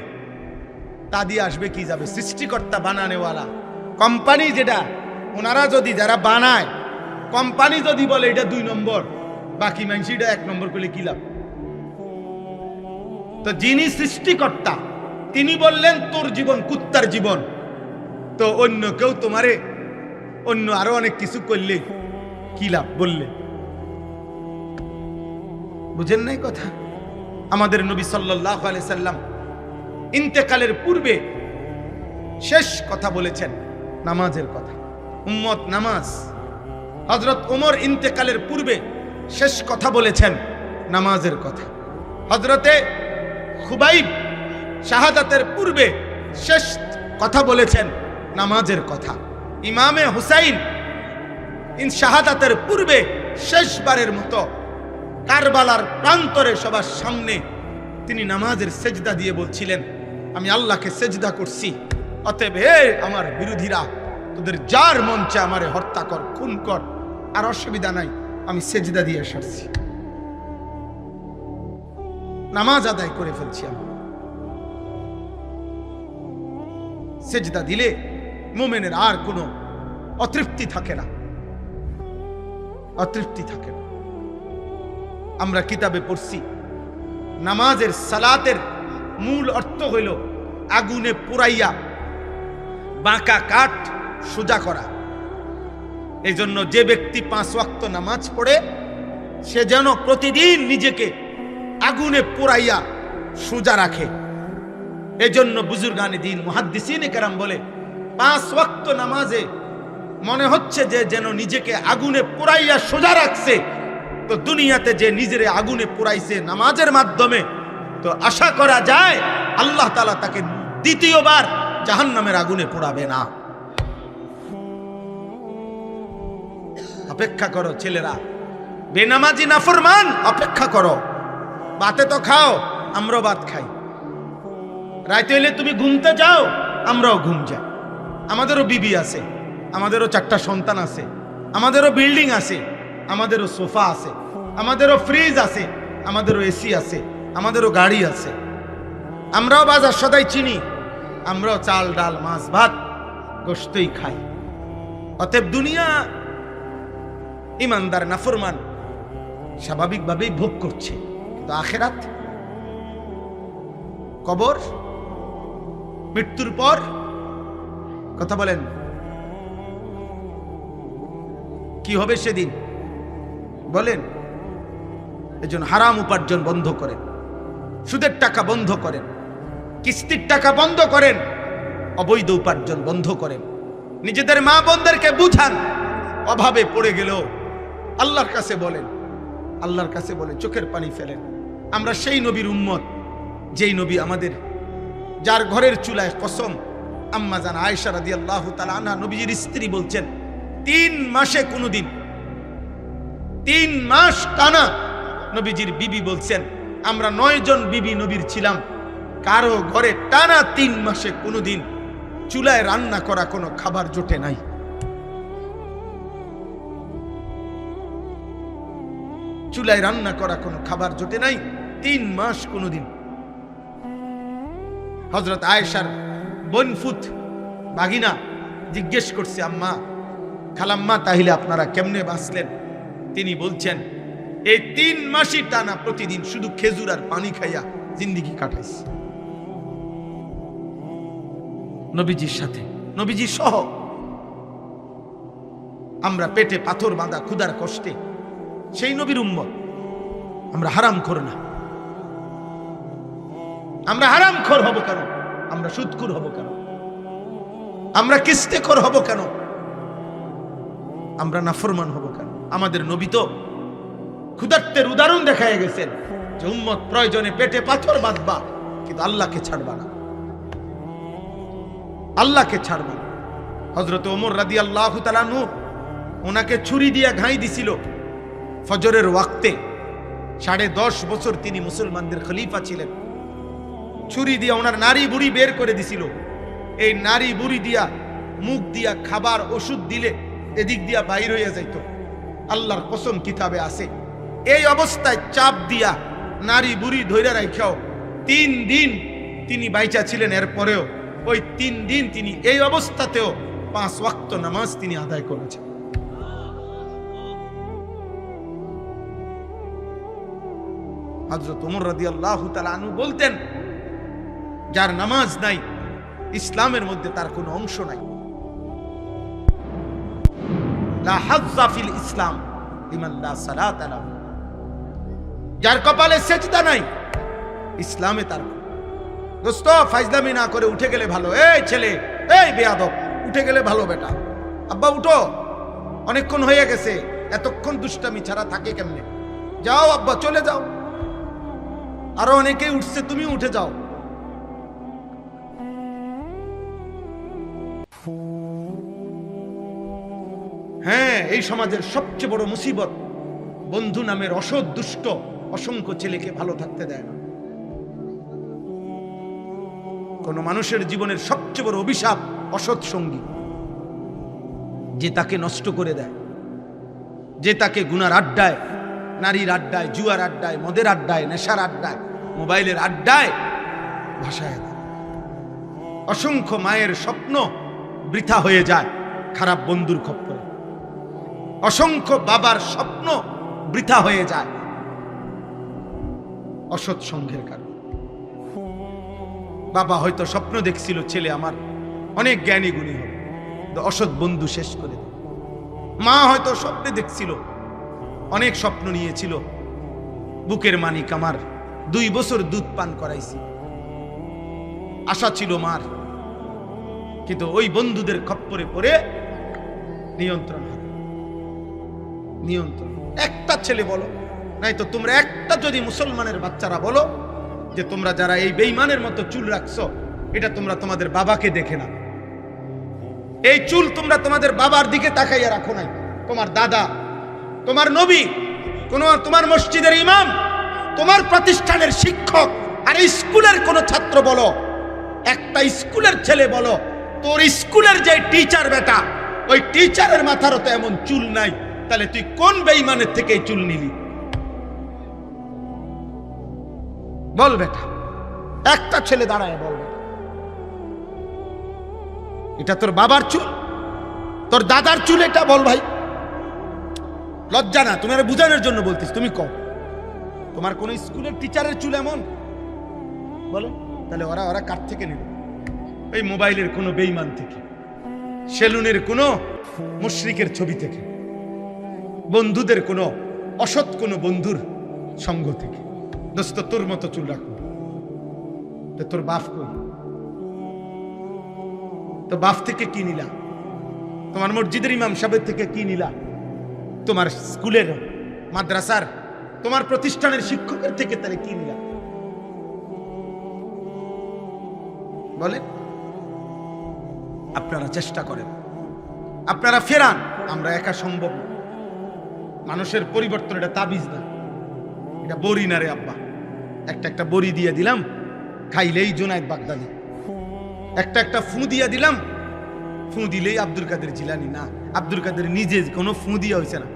তা দিয়ে আসবে কি যাবে? সৃষ্টিকর্তা বানানেওয়ালা কোম্পানি যেটা, ওনারা যদি যারা বানায় কোম্পানি যদি বলে এটা 2 নম্বর, বাকি মানুষ এটা 1 নম্বর করলে কি লাভ? তো যিনি সৃষ্টিকর্তা তিনি বললেন তোর জীবন কুত্তার জীবন, তো অন্য কেউ তোমারে অন্য আরো অনেক কিছু করলে কি লাভ বললে? বুঝেন নাই কথা? আমাদের নবী সাল্লাল্লাহু আলাইহি সাল্লাম ইন্তেকালের পূর্বে শেষ কথা বলেছেন নামাজের কথা। উম্মত নামাজ। হযরত ওমর ইন্তেকালের পূর্বে শেষ কথা বলেছেন নামাজের কথা। হযরতে খুবাইব শাহাদাতের পূর্বে শেষ কথা বলেছেন নামাজের কথা। ইমামে হুসাইন শাহাদাতের পূর্বে শেষবারের মতো কারবালার প্রান্তরে সবার সামনে তিনি নামাজের সেজদা দিয়ে বলছিলেন, আমি আল্লাহকে সেজদা করছি, অতএব হে আমার বিরোধীরা, তোদের যার মন চায় আমারে হত্যা কর, খুন কর, আর অসুবিধা নাই, আমি সেজদা দিয়ে সারছি, নামাজ আদায় করে ফেলছি। আমি সেজদা দিলে মুমিনের আর কোনো অতৃপ্তি থাকে না, অতৃপ্তি থাকে না। আমরা কিতাবে পড়ছি নামাজের সালাতের মূল অর্থ হইল আগুনে পুরাইয়া বাঁকা কাঠ সোজা করা। এই জন্য যে ব্যক্তি 5 ওয়াক্ত নামাজ পড়ে সে যেন প্রতিদিন নিজেকে আগুনে পুরাইয়া সোজা রাখে। এই জন্য বুজুর্গানে দিন মুহাদ্দিসিনে কেরাম বলে 5 ওয়াক্ত নামাজে মনে হচ্ছে যে যেন নিজেকে আগুনে পুরাইয়া সোজা রাখছে, তো দুনিয়াতে যে নিজের আগুনে পুরাইছে নামাজের মাধ্যমে, তো আশা করা যায় আল্লাহ তাআলা তাকে দ্বিতীয়বার জাহান্নামের আগুনে পোড়াবে না। অপেক্ষা করো ছেলেরা, বেনামাজি নাফরমান, অপেক্ষা করো। ভাতে তো খাও, আমরাও ভাত খাই। রাইতে হইলে তুমি ঘুমতে যাও, আমরাও ঘুম যাই। আমাদেরও বিবি আছে, আমাদেরও 4টা সন্তান আছে, আমাদেরও বিল্ডিং আছে, আমাদেরও সোফা আছে, আমাদেরও ফ্রিজ আছে, আমাদেরও এসি আছে, আমাদেরও গাড়ি আছে। আমরাও বাজার সদাই চিনি, আমরাও চাল ডাল মাছ ভাত গোশতই খাই। অতএব দুনিয়া ইমানদার নাফরমান স্বাভাবিকভাবেই ভোগ করছে, কিন্তু আখেরাত, কবর, মৃত্যুর পর কথা বলেন কি হবে সেদিন বলেন? এজন্য হারাম উপার্জন বন্ধ করেন, সুদের টাকা বন্ধ করেন, কিস্তির টাকা বন্ধ করেন, অবৈধ উপার্জন বন্ধ করেন। নিজেদের মা বোনদেরকে বুঝান, অভাবে পড়ে গেলেও আল্লাহর কাছে বলেন, আল্লাহর কাছে বলেন, চোখের পানি ফেলেন। আমরা সেই নবীর উম্মত যেই নবী আমাদের, যার ঘরের চুলায় কসম, আম্মা জান আয়েশা রাদিয়াল্লাহু তাআলা আনহা নবীজির স্ত্রী বলছেন 3 মাসে কোনদিন 3 মাস টানা নবীজির বিবি বলছেন আমরা 9 জন বিবি নবীর ছিলাম, কারো ঘরে টানা 3 মাসে কোনদিন চুলায় রান্না করা কোনো খাবার জোটে নাই। চুলায় রান্না করা কোনো খাবার জোটে নাই 3 মাস কোনদিন। হযরত আয়েশার বনফুত বাগিনা জিজ্ঞেস করছে, আম্মা, খালাম্মা, তাহলে আপনারা কেমনে বাঁচলেন? তিনি বলছেন এই 3 মাসই টানা প্রতিদিন শুধু খেজুর আর পানি খাইয়া জিন্দেগি কাটাইছে নবীজির সাথে, নবীজি সহ। আমরা পেটে পাথর বাঁধা ক্ষুধার কষ্টে সেই নবীর উম্মত। আমরা হারামখোর না, আমরা হারামখোর হব কেন? আমরা সুদখোর হব কেন? আমরা কিস্তিখোর হব কেন? আমরা নাফরমান হব কেন? আমাদের নবী তো ক্ষুধার্তের উদাহরণ দেখায় গেছেন যে উম্মত প্রয়োজনে পেটে পাথর বাঁধবা, কিন্তু আল্লাহকে ছাড়বা না, আল্লাহকে ছাড়বা না। হযরত ওমর রাদিয়াল্লাহু তাআলা আনহু ওনাকে ছুরি দিয়ে ঘাই দিছিল ফজরের ওয়াক্তে। 10.5 বছর তিনি মুসলমানদের খলিফা ছিলেন। ছুরি দিয়ে ওনার নারী বুড়ি বের করে দিছিল। এই নারী বুড়ি দিয়া মুখ দিয়া খাবার ওষুধ দিলে এদিক দিয়া বাইর হইয়া যাইত। আল্লাহর কসম কিতাবে আছে, এই অবস্থায় চাপ দিয়া নারী বুড়ি ধইরা রাখাও 3 দিন তিনি বাইচা ছিলেন। এরপরেও ওই 3 দিন তিনি এই অবস্থাতেও 5 ওয়াক্ত নামাজ তিনি আদায় করেছেন। হযরত ওমর রাদিয়াল্লাহু তাআলা আনহু বলতেন, যার নামাজ নাই ইসলামের মধ্যে তার কোনো অংশ নাই। লা হাজ্জা ফিল ইসলাম লিমান লা সালাত লাহু, যার কপালে সেজদা নাই ইসলামে তার। দোস্ত, ফাইজলামি না করে উঠে গেলে ভালো। এই ছেলে, এই বেয়াদব, উঠে গেলে ভালো। বেটা, আব্বা উঠো, অনেকক্ষণ হয়ে গেছে, এতক্ষণ দুষ্টামি ছাড়া থাকে কেমনে? যাও আব্বা, চলে যাও। আরো অনেকেই উঠছে, তুমি উঠে যাও। হ্যাঁ, এই সমাজের সবচেয়ে বড় মুসিবত, বন্ধু নামের অসৎ দুষ্ট অসংখ্য ছেলেকে ভালো থাকতে দেয় না। কোন মানুষের জীবনের সবচেয়ে বড় অভিশাপ অসৎ সঙ্গী, যে তাকে নষ্ট করে দেয়, যে তাকে গুনার আড্ডায়, নারীর আড্ডায়, জুয়ার আড্ডায়, মদের আড্ডায়, নেশার আড্ডায়, মোবাইলের আড্ডায় ভাসায় দেয়। অসংখ্য মায়ের স্বপ্ন বৃথা হয়ে যায় খারাপ বন্ধুর খপ্পরে। অসংখ্য বাবার স্বপ্ন বৃথা হয়ে যায় অসৎ সঙ্গের কারণে। বাবা হয়তো স্বপ্ন দেখছিল ছেলে আমার অনেক জ্ঞানী গুণী হবে, অসৎ বন্ধু শেষ করে দেয়। মা হয়তো স্বপ্নে দেখছিল, অনেক স্বপ্ন নিয়েছিল, বুকের মানিক আমার 2 বছর দুধ পান করাইছি, আশা ছিল মার, কিন্তু ওই বন্ধুদের খপ্পরে পড়ে নিয়ন্ত্রণ হয়। নিয়ন্ত্রণ একটা ছেলে বলো, নাই তো তোমরা একটা যদি মুসলমানের বাচ্চারা বলো যে তোমরা যারা এই বেঈমানের মতো চুল রাখছো, এটা তোমরা তোমাদের বাবাকে দেখে না। এই চুল তোমরা তোমাদের বাবার দিকে তাকাইয়া রাখো নাই, তোমার দাদা, তোমার নবী, তোমার মসজিদের ইমাম, তোমার প্রতিষ্ঠানের শিক্ষক, আর স্কুলের কোন ছাত্র বলো, একটা স্কুলের ছেলে বলো, তোর স্কুলের যে টিচার বেটা, ওই টিচারের মাথারও তো এমন চুল নাই, তাহলে তুই কোন বেঈমানের থেকে এই চুল নিলি? বল বেটা, একটা ছেলে দাঁড়ায় বল, এটা তোর বাবার চুল, তোর দাদার চুল, এটা বল ভাই। লজ্জা না? তুমি আর বুঝানোর জন্য বলতিস, তুমি কও তোমার কোন স্কুলের টিচারের চুল এমন? বলো তাহলে ওরা কার থেকে নিল? এই মোবাইলের কোনো বেঈমান থেকে, সেলুনের কোনো মুশরিকের ছবি থেকে, বন্ধুদের কোনো অসৎ কোনো বন্ধুর সঙ্গ থেকে। দোস্ত, তোর মতো চুল রাখো, তোর বাপ কই? তো বাপ থেকে কি নিলা? তোমার মসজিদের ইমাম সাহেবের থেকে কি নিলা? তোমার স্কুলের, মাদ্রাসার, তোমার প্রতিষ্ঠানের শিক্ষকের থেকে তাহলে কি নিলা? বলেন। আপনারা চেষ্টা করেন, আপনারা ফেরান, আমরা একা সম্ভব না। মানুষের পরিবর্তন এটা তাবিজ না, এটা বড়ি না রে আব্বা। একটা বড়ি দিয়ে দিলাম, খাইলেই জুনায়েদ বাগদাদি। একটা ফু দিয়া দিলাম, ফু দিলেই আব্দুল কাদের জিলানী। না, আব্দুল কাদের নিজে কোনো ফু দিয়া হয়েছে না।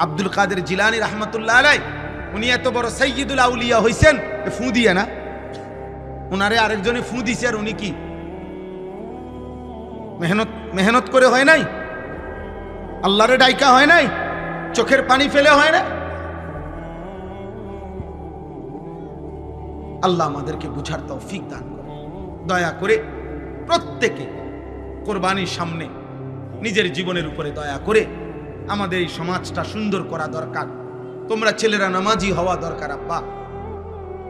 আব্দুল কাদের জিলানী রহমতুল্লাহ আলাই, উনি এত বড় সাইয়্যিদুল আউলিয়া হয়েছেন ফু দিয়া না। ওনারে আরেকজনে ফু দিছে, আর উনি কি মেহনত করে হয় নাই? আল্লাহরে ডাইকা হয় নাই? চোখের পানি ফেলে হয় না? আল্লাহ আমাদেরকে বুঝার তৌফিক দান করে। দয়া করে প্রত্যেকে কোরবানির সামনে নিজের জীবনের উপরে দয়া করে আমাদের এই সমাজটা সুন্দর করা দরকার। তোমরা ছেলেরা নামাজি হওয়া দরকার আব্বা।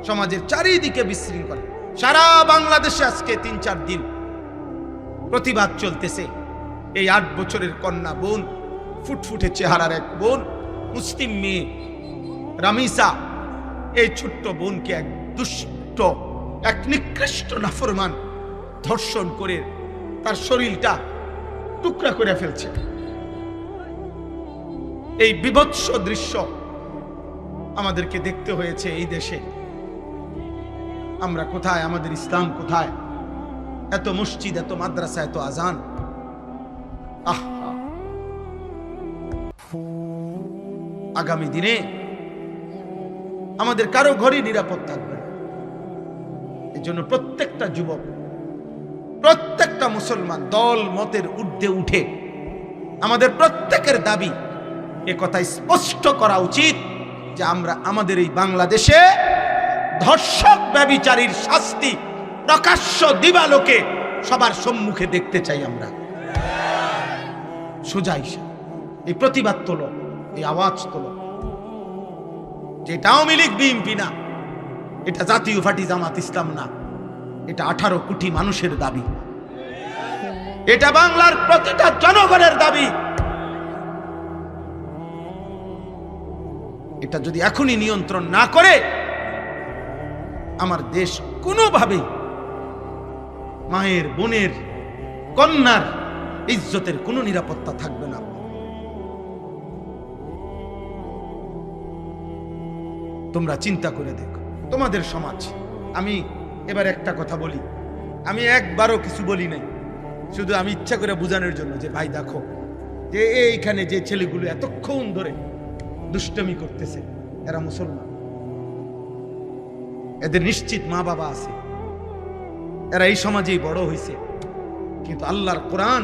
সমাজের চারিদিকে বিশৃঙ্খলা, সারা বাংলাদেশে আজকে 3-4 দিন প্রতিবাদ চলতেছে। এই 8 বছরের কন্যা বোন ফুটফুটে চেহারার এক বোন, মুসলিম মেয়ে রামিসা, এই ছোট্ট বোনকে এক দুষ্ট, এক নিকৃষ্ট নাফরমান ধর্ষণ করে তার শরীরটা টুকরা করে ফেলছে। এই বিভৎস দৃশ্য আমাদেরকে দেখতে হয়েছে এই দেশে। আমরা কোথায়? আমাদের ইসলাম কোথায়? এত মসজিদ, এত মাদ্রাসা, এত আজান। আগামী দিনে আমাদের কারো ঘরে নিরাপদ থাকবে না। এই জন্য প্রত্যেকটা যুবক, প্রত্যেকটা মুসলমান দল মতের ঊর্ধ্বে উঠে আমাদের প্রত্যেকের দাবি এ কথা স্পষ্ট করা উচিত যে আমরা আমাদের এই বাংলাদেশে ধর্ষক ব্যভিচারীর শাস্তি প্রকাশ্য দিবালোকে সবার সম্মুখে দেখতে চাই। আমরা সোজা এই প্রতিবাদ তোলো, এই আওয়াজ তোলো। যেটা আওয়ামী লীগ বিএনপি না, এটা জাতীয় পার্টি জামাত ইসলাম না, এটা 18 কোটি মানুষের দাবি, এটা বাংলার প্রতিটা জনগণের দাবি। এটা যদি এখনই নিয়ন্ত্রণ না করে আমার দেশ কোনোভাবেই মায়ের, বোনের, কন্যার ইজ্জতের কোনো নিরাপত্তা থাকবে না। তোমরা চিন্তা করে দেখো তোমাদের সমাজ। আমি এবার একটা কথা বলি, আমি একবারও কিছু বলি নাই, শুধু আমি ইচ্ছা করে বোঝানোর জন্য যে ভাই দেখো যে এইখানে যে ছেলেগুলো এতক্ষণ ধরে দুষ্টমি করতেছে এরা মুসলমান, এদের নিশ্চিত মা বাবা আছে, এরা এই সমাজেই বড় হয়েছে, কিন্তু আল্লাহর কোরআন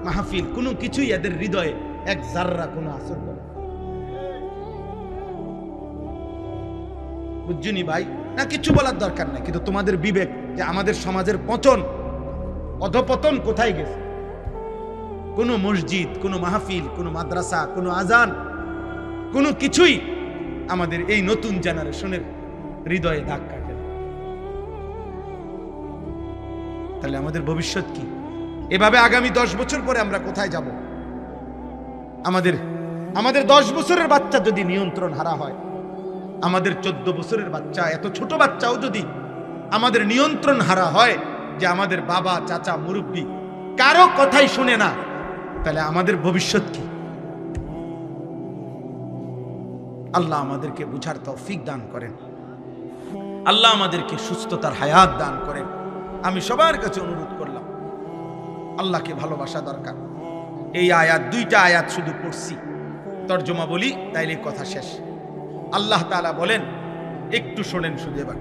মাহফিল কোনো কিছুই এদের হৃদয়ে এক জাররা কোনো আসর করে। বুঝছনি ভাই? না কিছু বলার দরকার নাই, কিন্তু তোমাদের বিবেক যে আমাদের সমাজের পতন, অধপতন কোথায় গেছে? কোনো মসজিদ, কোনো মাহফিল, কোনো মাদ্রাসা, কোনো আজান, কোনো কিছুই আমাদের এই নতুন জেনারেশনের হৃদয়ে দাগ কাটে। তাহলে আমাদের ভবিষ্যৎ কি? এভাবে আগামী 10 বছর পরে আমরা কোথায় যাব? আমাদের 10 বছরের বাচ্চা যদি নিয়ন্ত্রণ হারা হয়, আমাদের 14 বছরের বাচ্চা, এত ছোট বাচ্চাও যদি আমাদের নিয়ন্ত্রণ হারা হয়, যে আমাদের বাবা, চাচা, মুরব্বী কারো কথাই শুনে না, তাহলে আমাদের ভবিষ্যৎ কি? আল্লাহ আমাদেরকে বুঝার তৌফিক দান করেন, আল্লাহ আমাদেরকে সুস্থতার হায়াত দান করেন। আমি সবার কাছে অনুরোধ করলাম, আল্লাহকে ভালোবাসা দরকার। এই আয়াত, 2টা আয়াত শুধু পড়ছি, তর্জমা বলি তাইলে কথা শেষ। আল্লাহ তাআলা বলেন, একটু শোনেন শুধু এবার,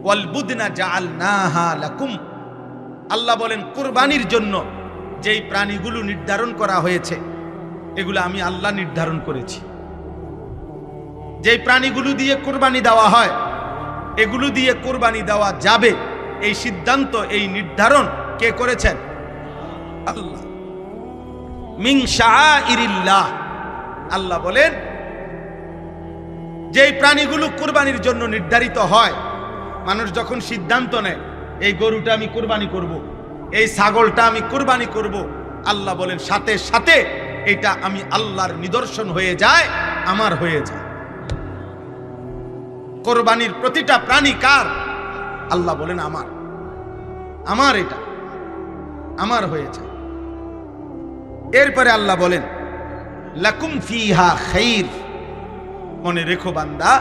ওয়াল বুদনা জাআলনাহা লাকুম। আল্লাহ বলেন কুরবানির জন্য যেই প্রাণীগুলো নির্ধারণ করা হয়েছে, এগুলো আমি আল্লাহ নির্ধারণ করেছি। যেই প্রাণীগুলো দিয়ে কুরবানি দেওয়া হয়, এগুলো দিয়ে কুরবানি দেওয়া যাবে, এই সিদ্ধান্ত, এই নির্ধারণ কে করেছেন? আল্লাহ। মিন শাআইরিল্লাহ। আল্লাহ বলেন যেই প্রাণীগুলো কুরবানির জন্য নির্ধারিত হয়, মানুষ যখন সিদ্ধান্ত নেয় এই গরুটা আমি কুরবানি করব, এই ছাগলটা আমি কুরবানি করব, আল্লাহ বলেন সাথে সাথে এটা আমি আল্লাহর নিদর্শন হয়ে যায়, আমার হয়ে যায়। কুরবানির প্রতিটা প্রাণী কার? আল্লাহ বলেন আমার, আমার, এটা আমার হয়ে যায়। এরপরে আল্লাহ বলেন লাকুম ফিহা খাইর। মনে রেখো বান্দা,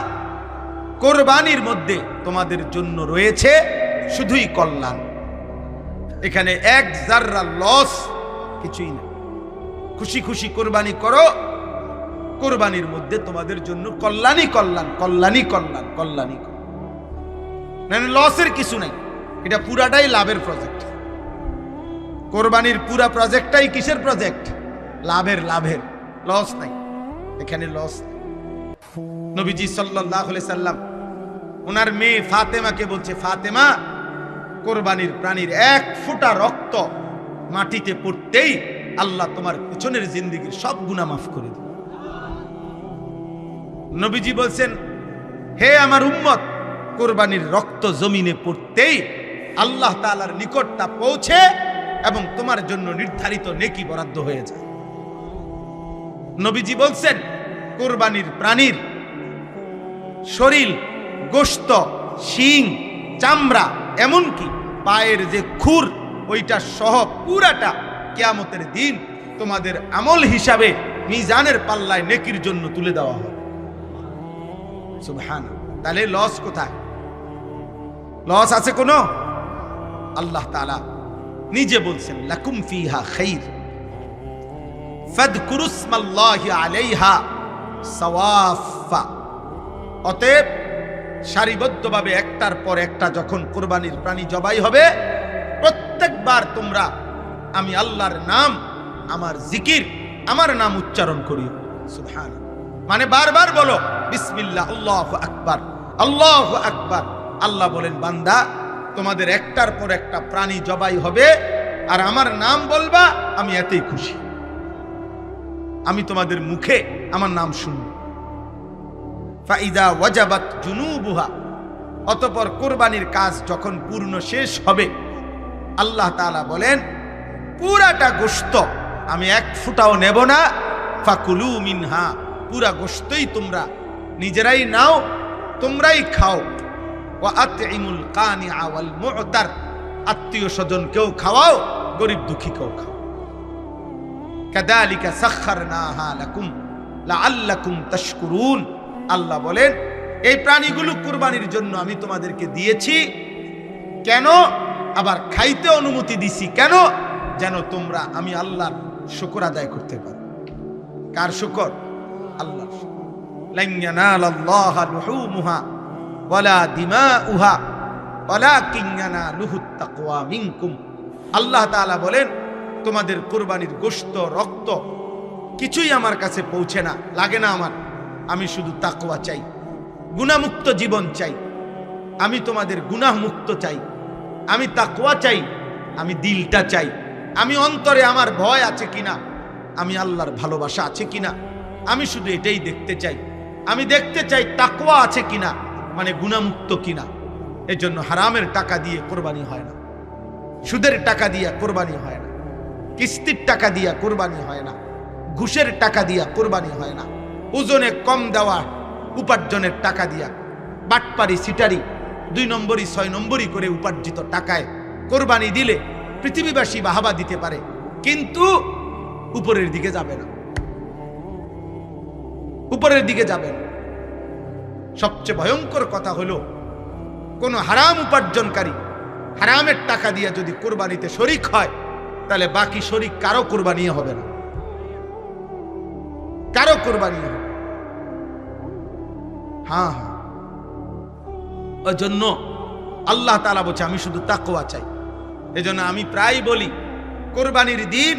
কুরবানির মধ্যে তোমাদের জন্য রয়েছে শুধুই কল্যাণ। এখানে এক জাররা লস কিছুই না। খুশি খুশি কুরবানি করো, কুরবানির মধ্যে তোমাদের জন্য কল্যাণই কল্যাণ, কল্যাণই কল্যাণ, কল্যাণই কল্যাণ, মানে লসের কিছু নাই। এটা পুরাটাই লাভের প্রজেক্ট। কুরবানির পুরা প্রজেক্টটাই কিসের প্রজেক্ট? লাভের, লাভের, লস নাই এখানে, লস। নবীজি সাল্লাল্লাহু আলাইহি সাল্লাম ওনার মেয়ে ফাতেমাকে বলছে, ফাতেমা, কুরবানির প্রাণীর 1 ফোঁটা রক্ত মাটিতে পড়তেই আল্লাহ তোমার পিছনের জিন্দেগীর সব গুনাহ মাফ করে দিবে। নবীজি বলছেন, হে আমার উম্মত, কুরবানির রক্ত জমিনে পড়তেই আল্লাহ তাআলার নিকট তা পৌঁছে এবং তোমার জন্য নির্ধারিত নেকি বরাদ্দ হয়ে যায়। নবীজি বলছেন কুরবানির প্রাণীর শরীর, গোশত, শিং, চামড়া, এমনকি পায়ের যে খুর ওইটা সহ পুরাটা কিয়ামতের দিন তোমাদের আমল হিসাবে মিজানের পাল্লায় নেকির জন্য তুলে দেওয়া হবে। সুবহানাল্লাহ। তাহলে লস কোথায়? লস আছে কোনো? আল্লাহ তাআলা নিজে বলছেন লাকুম ফিহা খাইর ফাদকুরুসমাল্লাহি আলাইহা সাওয়াফা। অতএব সারিবদ্ধভাবে একটার পর একটা যখন কুরবানির প্রাণী জবাই হবে, প্রত্যেকবার তোমরা আমি আল্লাহর নাম, আমার জিকির, আমার নাম উচ্চারণ করিও। সুবহানাল্লাহ। মানে বারবার বলো বিসমিল্লাহ, আল্লাহু আকবার, আল্লাহু আকবার। আল্লাহ বলেন বান্দা তোমাদের একটার পর একটা প্রাণী জবাই হবে আর আমার নাম বলবা, আমি এতেই খুশি। আমি তোমাদের মুখে আমার নাম শুনব। ফাইদা ওয়াজাবাত জুনুবুহা, অতঃপর কুরবানির কাজ যখন পূর্ণ শেষ হবে, আল্লাহ তাআলা বলেন পুরাটা গোশত আমি এক ফুটাও নেব না। ফাকুলু মিনহা, পুরা গোশতই তোমরা নিজেরাই নাও, তোমরাই খাও। ওয়া আতইমুল কানিআ ওয়াল মু'তার, আত্মীয় স্বজনকেও খাওয়াও, গরিব দুঃখীকেও খাও। কাযালিকা সাখখারনাহা লাকুম লাআল্লাকুম তাশকুরুন। আল্লাহ বলেন এই প্রাণীগুলো কুরবানির জন্য আমি তোমাদেরকে দিয়েছি। কেন? আবার খাইতে অনুমতি দিছি কেন? যেন তোমরা আমি আল্লাহর শুকর আদায় করতে পারো। কার শুকর? আল্লাহর শুকর। লান ইয়ানালাল্লাহা লুহুমুহা ওয়ালা দিমাউহা ওয়ালাকিন ইয়ানালুহুত তাকওয়া মিনকুম। আল্লাহ তাআলা বলেন তোমাদের কুরবানির গোশত, রক্ত কিছুই আমার কাছে পৌঁছে না, লাগে না আমার। আমি শুধু তাকওয়া চাই, গুনাহমুক্ত জীবন চাই। আমি তোমাদের গুনাহমুক্ত চাই, আমি তাকওয়া চাই, আমি দিলটা চাই, আমি অন্তরে আমার ভয় আছে কিনা, আমি আল্লাহর ভালোবাসা আছে কিনা, আমি শুধু এটাই দেখতে চাই। আমি দেখতে চাই তাকওয়া আছে কিনা, মানে গুনাহমুক্ত কিনা। এজন্য হারামের টাকা দিয়ে কোরবানি হয় না, সুদের টাকা দিয়ে কোরবানি হয় না, কিস্তির টাকা দিয়া কোরবানি হয় না, ঘুষের টাকা দিয়া কোরবানি হয় না, ওজনে কম দেওয়া উপার্জনের টাকা দিয়া, বাটপারি, সিটারি, 2 নম্বরই 6 নম্বরই করে উপার্জিত টাকায় কোরবানি দিলে পৃথিবীবাসী বাহাবা দিতে পারে, কিন্তু উপরের দিকে যাবে না, উপরের দিকে যাবে না। সবচেয়ে ভয়ঙ্কর কথা হলো কোন হারাম উপার্জনকারী হারামের টাকা দিয়া যদি কোরবানিতে শরিক হয়, তাহলে বাকি শরিক কারো কোরবানি হবে না, কারো কোরবানি হবে। হ্যাঁ, ওই জন্য আল্লাহ তাআলা বলছে আমি শুধু তাকওয়া চাই। এজন্য আমি প্রায় বলি কোরবানির দিন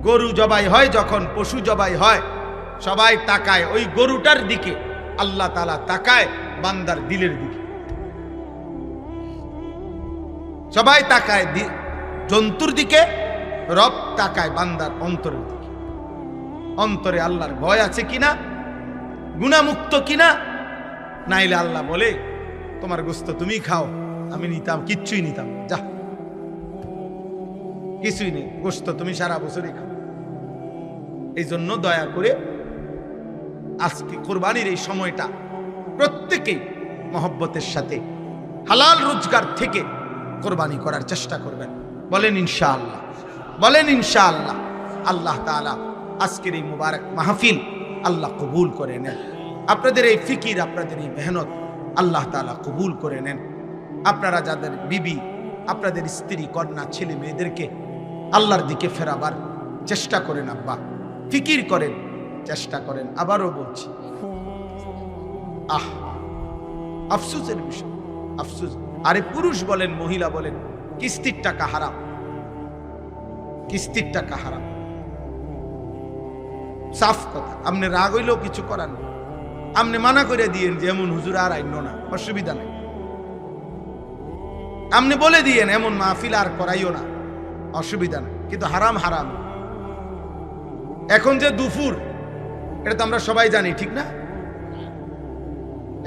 গরু জবাই হয়, যখন পশু জবাই হয়, সবাই তাকায় ওই গরুটার দিকে, আল্লাহ তাআলা তাকায় বান্দার দিলের দিকে। সবাই তাকায় জন্তুর দিকে, রব তাকায় বান্দার অন্তরের দিকে। অন্তরে আল্লাহর ভয় আছে কিনা, গুনাহমুক্ত কিনা। নাইলে আল্লাহ বলে তোমার গোশত তুমি খাও, আমি নিতাম, কিচ্ছুই নিতাম, যা কিছুই নেই, গোশত তুমি সারা বছরই খাও। এই জন্য দয়া করে আজকে কোরবানির এই সময়টা প্রত্যেকেই মহব্বতের সাথে হালাল রোজগার থেকে কোরবানি করার চেষ্টা করবেন। বলেন ইনশাআল্লাহ, বলেন ইনশাআল্লাহ। আল্লাহ তাআলা আজকের এই মুবারক মাহফিল আল্লাহ কবুল করে নেন। আপনাদের এই ফিকির, আপনাদের এই মেহনত আল্লাহ তাআলা কবুল করে নেন। আপনারা যাদের বিবি, আপনাদের স্ত্রী, কন্যা, ছেলে মেয়েদেরকে আল্লাহর দিকে ফেরাবার চেষ্টা করেন, আব্বা ফিকির করেন, চেষ্টা করেন। আবারও বলছি, আফসোসের বিষয়, আফসোস। আরে পুরুষ বলেন, মহিলা বলেন, কিস্তির টাকা হারাম, কিস্তির টাকা হারাম, সাফ কথা। আপনি রাগ হইলেও কিছু করার নেই, আপনি মানা করে দিয়েন যে এমন হুজুর আর আইন না, অসুবিধা নেই। আপনি বলে দিয়েন এমন মাহফিল আর করাইও না, অসুবিধা নেই। কিন্তু হারাম হারাম। এখন যে দুপুর, এটা তো আমরা সবাই জানি, ঠিক না?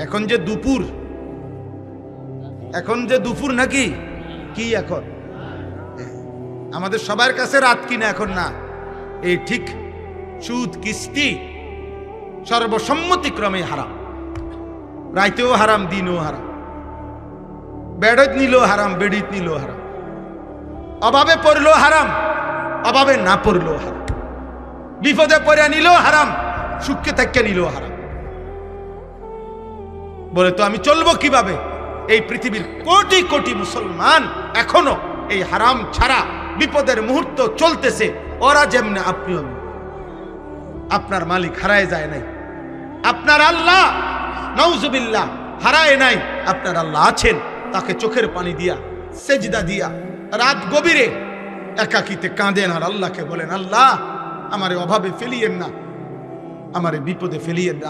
এখন যে দুপুর, এখন যে দুপুর নাকি কি এখন আমাদের সবার কাছে রাত কিনা এখন না, এই ঠিক সুদ কিস্তি সর্বসম্মতিক্রমে হারাম। রাইতেও হারাম, দিনও হারাম। বেড়ত নিলেও হারাম, বেড়িত নিলেও হারাম। অভাবে পড়লেও হারাম, অভাবে না পড়লেও হারাম। বিপদে পড়ে নিলেও হারাম, সুখে থাকতে নিলেও হারাম। বলে তো আমি চলবো কিভাবে? এই পৃথিবীর কোটি কোটি মুসলমান এখনো এই হারাম ছাড়া বিপদের মুহূর্ত চলতেছে। ওরা যেমনে আপনিও। আপনার মালিক হারায় যায় নাই, আপনার আল্লাহ নাউজুবিল্লাহ হারায় নাই। আপনার আল্লাহ আছেন, তাকে চোখের পানি দিয়া, সেজদা দিয়া, রাত গভীরে একাকিতে কাঁদেন আর আল্লাহকে বলেন, আল্লাহ আমারে অভাবে ফেলিয়েন না, আমারে বিপদে ফেলিয়েন না।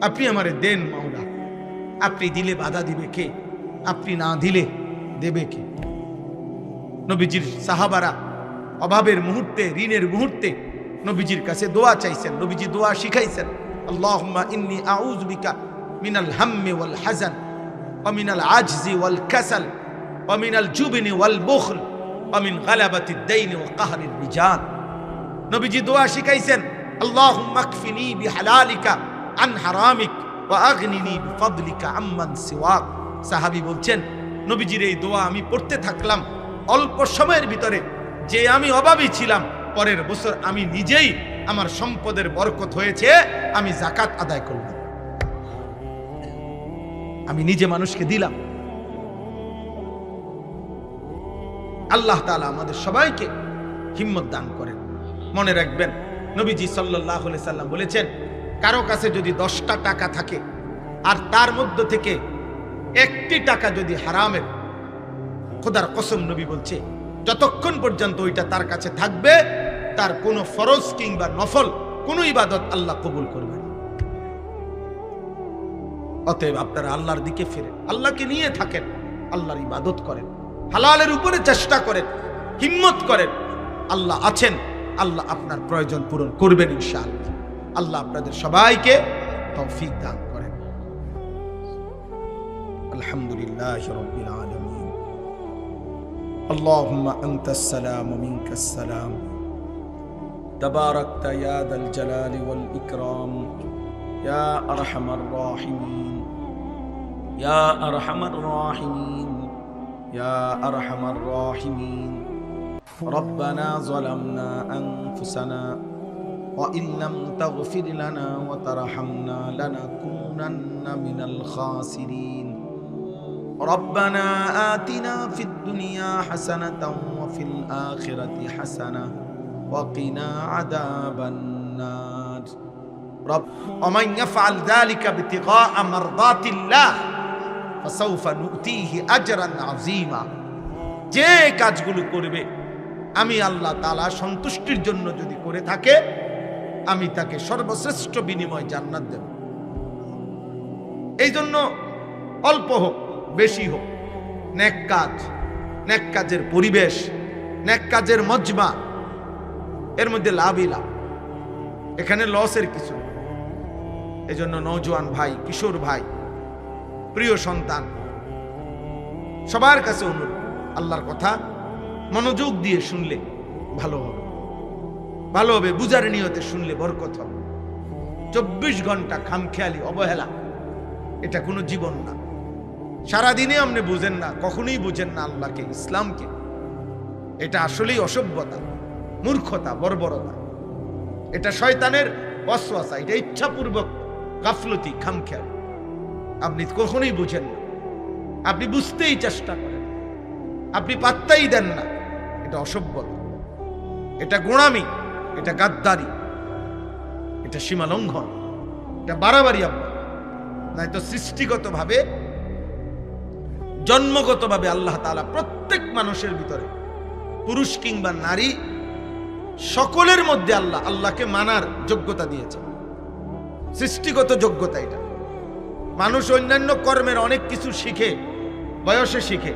আপনি আমারে দেন মাওলা। আপনি দিলে বাধা দিবে কে? আপনি না দিলে দেবে কে? নবীজির সাহাবারা অভাবের মুহূর্তে, ঋণের মুহূর্তে নবীজির কাছে দোয়া চাইছেন। নবীজি দোয়া শিখাইছেন, আল্লাহুম্মা ইন্নী আউযু বিকা মিনাল হাম্মি ওয়াল হাযান ওয়া মিনাল আজজি ওয়াল কাসাল ওয়া মিনাল জুবনি ওয়াল বুখল ওয়া মিন গালাবাতিদ দাইনি ওয়া কাহরির রিজাল। নবীজি দোয়া শিখাইছেন, আল্লাহুম্মা কফিনি বিহালালিকা আন হারামিক ওয়া আগনিনি বিফদলিকা আম্মান সিওয়াক। সাহাবী বলছেন, নবীজির এই দোয়া আমি পড়তে থাকলাম, অল্প সময়ের ভিতরে যে আমি অভাবী ছিলাম, পরের বছর আমি নিজেই আমার সম্পদের বরকত হয়েছে, আমি যাকাত আদায় করলাম, আমি নিজে মানুষকে দিলাম। আল্লাহ তাআলা আমাদের সবাইকে হিম্মত দান করেন। মনে রাখবেন, নবীজি সাল্লাল্লাহু আলাইহি সাল্লাম বলেছেন, কারো কাছে যদি 10টা টাকা থাকে আর তার মধ্য থেকে 1টি টাকা যদি হারামের, খোদার কসম নবী বলছে, যতক্ষণ পর্যন্ত ওইটা তার কাছে থাকবে, তার কোনো ফরজ কিংবা নফল কোনো ইবাদত আল্লাহ কবুল করবে না। অতএব আপনারা আল্লাহর দিকে ফিরেন, আল্লাহকে নিয়ে থাকেন, আল্লাহর ইবাদত করেন, হালালের উপরে চেষ্টা করেন, হিম্মত করেন। আল্লাহ আছেন, আল্লাহ আপনার প্রয়োজন পূরণ করবেন ইনশাআল্লাহ। আল্লাহ আপনাদের সবাইকে তৌফিক দান করেন। আলহামদুলিল্লাহি রাব্বিল আলামিন। আল্লাহুম্মা আনতাস সালাম ওয়া মিনকাস সালাম। তাবারাকতা ইয়া যাল জালালি ওয়াল ইকরাম ইয়া আরহামার রাহিমিন, ইয়া আরহামার রাহিমিন, ইয়া আরহামার রাহিমিন। ربنا ظلمنا أنفسنا وإن لم تغفر لنا وترحمنا لنكونن من الخاسرين ربنا آتنا في الدنيا حسنة وفي الآخرة حسنة وقنا عذاب النار رب ومن يفعل ذلك ابتغاء مرضات الله فسوف نؤتيه أجرا عظيما। যে কাজগুলো করবে আমি আল্লাহ তাআলা সন্তুষ্টির জন্য যদি করে থাকে, আমি তাকে সর্বশ্রেষ্ঠ বিনিময় জান্নাত দেব। এই জন্য অল্প হোক বেশি হোক, নেক কাজ, নেক কাজের পরিবেশ, নেক কাজের মজমা, এর মধ্যে লাভই লাভ, এখানে লসের কিছু। এই জন্য নওজোয়ান ভাই, কিশোর ভাই, প্রিয় সন্তান, সবার কাছে অনুরোধ, আল্লাহর কথা মনোযোগ দিয়ে শুনলে ভালো হবে, ভালো হবে। বুঝার নিয়তে শুনলে বরকত হবে। 24 ঘন্টা খামখেয়ালি অবহেলা, এটা কোনো জীবন না। সারাদিনে আপনি বুঝেন না, কখনোই বুঝেন না আল্লাহকে, ইসলামকে। এটা আসলেই অসভ্যতা, মূর্খতা, বর্বরতা। এটা শয়তানের ওয়াসওয়াসা, এটা ইচ্ছাপূর্বক গাফলতি, খামখেয়ালি। আপনি কখনোই বুঝেন না, আপনি বুঝতেই চেষ্টা করেন, আপনি পাত্তাই দেন না। এটা অসভ্যতা, এটা গোঁড়ামি, এটা গাদ্দারি, এটা সীমা লঙ্ঘন, এটা বাড়াবাড়ি। আব্বা নাই তো সৃষ্টিগতভাবে, জন্মগতভাবে আল্লাহ তাআলা প্রত্যেক মানুষের ভিতরে, পুরুষ কিংবা নারী, সকলের মধ্যে আল্লাহ আল্লাহকে মানার যোগ্যতা দিয়েছে, সৃষ্টিগত যোগ্যতা। এটা মানুষ অন্যান্য কর্মের অনেক কিছু শিখে, বয়সে শিখে।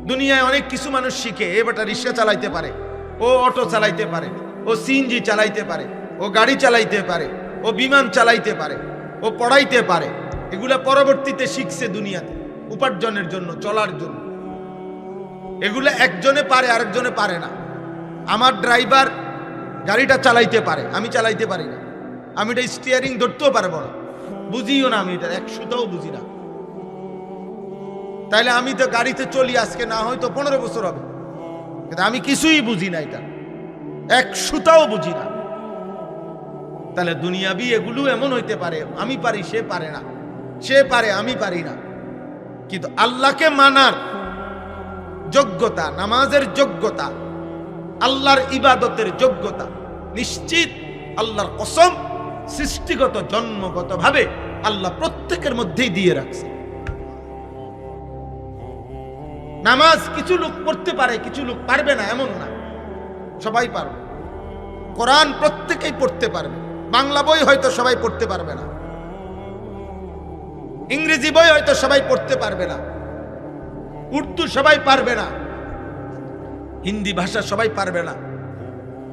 দুনিয়ায় অনেক কিছু মানুষ শিখে, এ বেটা রিক্সা চালাইতে পারে, ও অটো চালাইতে পারে, ও সিএনজি চালাইতে পারে, ও গাড়ি চালাইতে পারে, ও বিমান চালাইতে পারে, ও পড়াইতে পারে। এগুলা পরবর্তীতে শিখছে দুনিয়াতে উপার্জনের জন্য, চলার জন্য। এগুলা একজনে পারে, আরেকজনে পারে না। আমার ড্রাইভার গাড়িটা চালাইতে পারে, আমি চালাইতে পারি না। আমি এটা স্টিয়ারিং ধরতেও পারবো না, বুঝিও না, আমি এটা 100টাও বুঝি না। তাইলে আমি তো গাড়িতে চলি আজকে না হয়তো 15 বছর হবে, কিন্তু আমি কিছুই বুঝি না, এটা 100টাও বুঝি না। তাহলে দুনিয়াবি এগুলো এমন হইতে পারে, আমি পারি সে পারে না, সে পারে আমি পারি না। কিন্তু আল্লাহকে মানার যোগ্যতা, নামাজের যোগ্যতা, আল্লাহর ইবাদতের যোগ্যতা নিশ্চিত আল্লাহর কসম সৃষ্টিগত জন্মগত ভাবে আল্লাহ প্রত্যেকের মধ্যেই দিয়ে রাখছে। নামাজ কিছু লোক পড়তে পারে, কিছু লোক পারবে না, এমন না, সবাই পারবে। কোরআন প্রত্যেকেই পড়তে পারবে, বাংলা বই হয়তো সবাই পড়তে পারবে না, ইংরেজি বই হয়তো সবাই পড়তে পারবে না, উর্দু সবাই পারবে না, হিন্দি ভাষা সবাই পারবে না,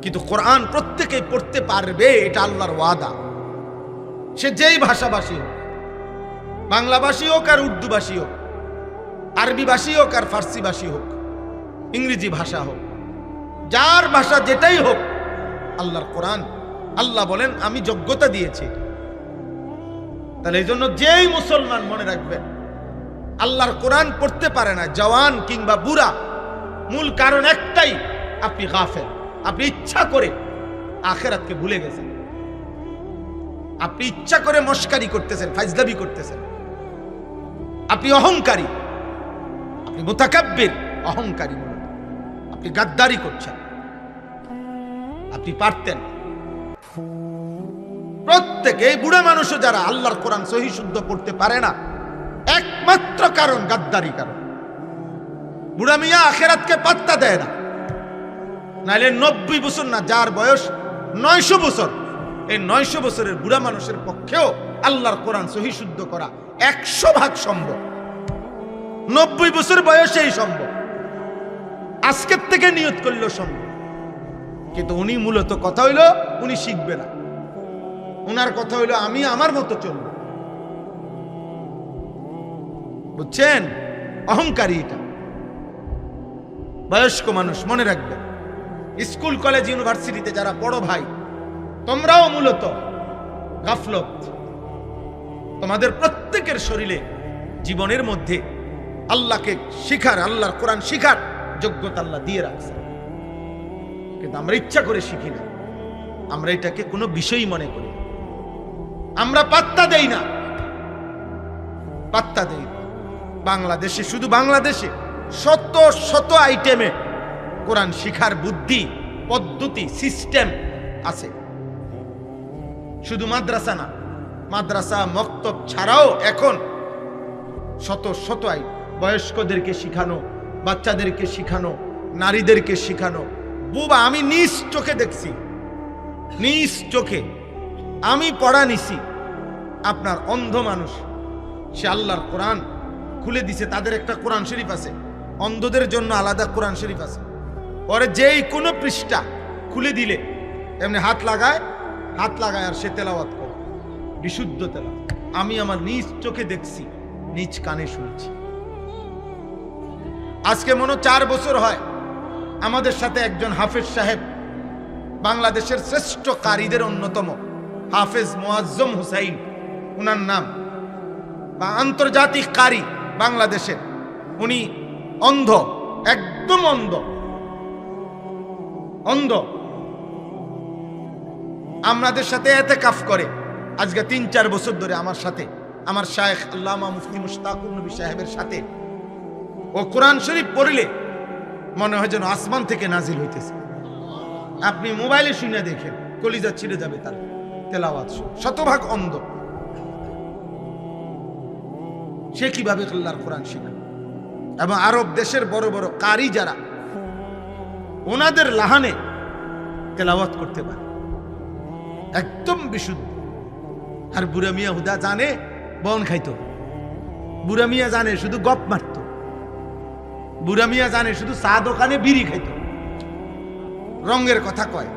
কিন্তু কোরআন প্রত্যেকেই পড়তে পারবে, এটা আল্লাহর ওয়াদা। সে যেই ভাষাভাষী হোক, বাংলাভাষী হোক আর উর্দুভাষী হোক, আরবি ভাষী হোক আর ফার্সি ভাষী হোক, ইংরেজি ভাষা হোক, যার ভাষা যেটাই হোক, আল্লাহর কোরআন, আল্লাহ বলেন আমি যোগ্যতা দিয়েছি। তাহলে এই জন্য যেই মুসলমান মনে রাখবেন আল্লাহর কোরআন পড়তে পারে না, জওয়ান কিংবা বুড়া, মূল কারণ একটাই, আপনি গাফেল, আপনি ইচ্ছা করে আখিরাতকে ভুলে গেছেন, আপনি ইচ্ছা করে মস্কারি করতেছেন, ফাজলামি করতেছেন, আপনি অহংকারী, আপনি মুতাকাব্বির, অহংকারী, আপনি গাদ্দারি করছেন। আপনি পারতেন। প্রত্যেকে, এই বুড়া মানুষও যারা আল্লাহর কোরআন সহি শুদ্ধ পড়তে পারে না, একমাত্র কারণ গাদ্দারি কারণ। বুড়া মিয়া আখিরাতকে পাত্তা দেয় না, নাইলে 90 বছর না, যার বয়স 900 বছর, এই 900 বছরের বুড়া মানুষের পক্ষেও আল্লাহর কোরআন সহি শুদ্ধ করা 100% সম্ভব। 90 বছর বয়সেই সম্ভব, আজকের থেকে নিয়ত করলেও সম্ভব। কিন্তু উনি মূলত কথা হইল উনি শিখবে না, উনার কথা হইল আমি আমার মতো চলব। বুঝছেন? অহংকারী এটা। বয়স্ক মানুষ মনে রাখবেন, স্কুল কলেজ ইউনিভার্সিটিতে যারা বড় ভাই, তোমরাও মূলত গাফলত। তোমাদের প্রত্যেকের শরীরে, জীবনের মধ্যে আল্লাহকে শিখার, আল্লাহর কোরআন শিখার যোগ্যতা আল্লাহ দিয়ে রাখছে, কিন্তু আমরা ইচ্ছা করে শিখি না, আমরা এটাকে কোনো বিষয় মনে করি, আমরা পাত্তা দেই না, পাত্তা দেই না। বাংলাদেশে, শুধু বাংলাদেশে শত শত আইটেমে কোরআন শিখার বুদ্ধি, পদ্ধতি, সিস্টেম আছে। শুধু মাদ্রাসা না, মাদ্রাসা মক্তব ছাড়াও এখন শত শত বয়স্কদেরকে শিখানো, বাচ্চাদেরকে শিখানো, নারীদেরকে শিখানো। বুবা, আমি নিজ চোখে দেখছি, নিজ চোখে আমি পড়া নিছি। আপনার অন্ধ মানুষ, সে আল্লাহর কোরআন খুলে দিছে, তাদের একটা কোরআন শরীফ আছে, অন্ধদের জন্য আলাদা কোরআন শরীফ আছে। পরে যেই কোনো পৃষ্ঠা খুলে দিলে এমনি হাত লাগায় আর সে তেলাওয়াত করে, বিশুদ্ধ তেলাওয়াত। আমি আমার নিজ চোখে দেখছি, নিজ কানে শুনেছি। আজকে মনে 4 বছর হয় আমাদের সাথে একজন হাফেজ সাহেব, বাংলাদেশের শ্রেষ্ঠ কারীদের অন্যতম হাফেজ মুআজ্জম হুসাইন উনার নাম, বা আন্তর্জাতিক কারী বাংলাদেশের, উনি অন্ধ, একদম অন্ধ, অন্ধ। আমাদের সাথে এতেকাফ করে আজকে 3-4 বছর ধরে আমার সাথে, আমার শায়েখ আল্লামা মুফতি মুশতাকুর নবী সাহেবের সাথে। ও কোরআন শরীফ পড়লে মনে হয় যেন আসমান থেকে নাজিল হইতেছে। আপনি মোবাইলে শুনে দেখেন, কলিজা ছিঁড়ে যাবে তার তেলাওয়াত। শতভাগ অন্ধ, সে কিভাবে আল্লাহর কোরআন শিখে? এবং আরব দেশের বড় বড় কারি যারা, ওনাদের লাহানে তেলাওয়াত করতে পারে একদম বিশুদ্ধ। আর বুড়া মিয়া হুদা জানে বন খাইতো, বুড়া মিয়া জানে শুধু গপ মারত, বুড়া মিয়া জানে শুধু চা দোকানে বিড়ি খাইতো, রঙের কথা কয়।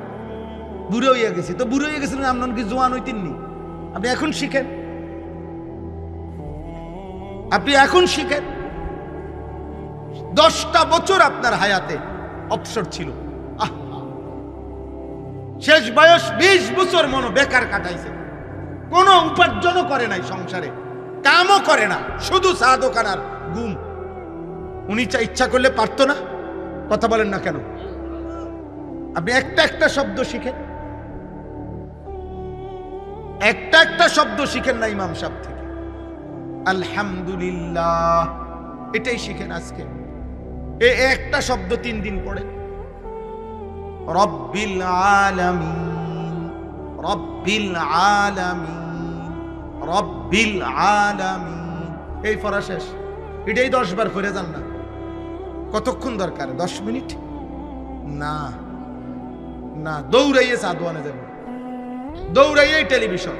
বুড়ো হইয়া গেছি তো, বুড়ো হইয়া গেছিলেন আপনার কি জোয়ান হইতেননি? আপনি এখন শিখেন, আপনি এখন শিখেন। 10টা বছর আপনার হায়াতে অবসর ছিল, শেষ বয়স 20 বছর মনো বেকার কাটাইছে, কোনো উপার্জনও করে নাই, সংসারে কামও করে না, শুধু চা দোকান আর ঘুম। উনি ইচ্ছা করলে পারতো না? কথা বলেন না কেন? আপনি একটা একটা শব্দ শিখেন, একটা একটা শব্দ শিখেন না ইমাম সাহেব থেকে। আলহামদুলিল্লাহ এটাই শিখেন আজকে। একটা শব্দ 3 দিন পড়ে। রব্বিল আলামিন, রব্বিল আলামিন, রব্বিল আলামিন, এই পড়া শেষ। এটাই 10 বার পড়ে যান না। কতক্ষণ দরকার? 10 মিনিট? না না, দৌড়াইয়ে চা দোয়ানে যাবেন, দৌড়াইয়ে টেলিভিশন।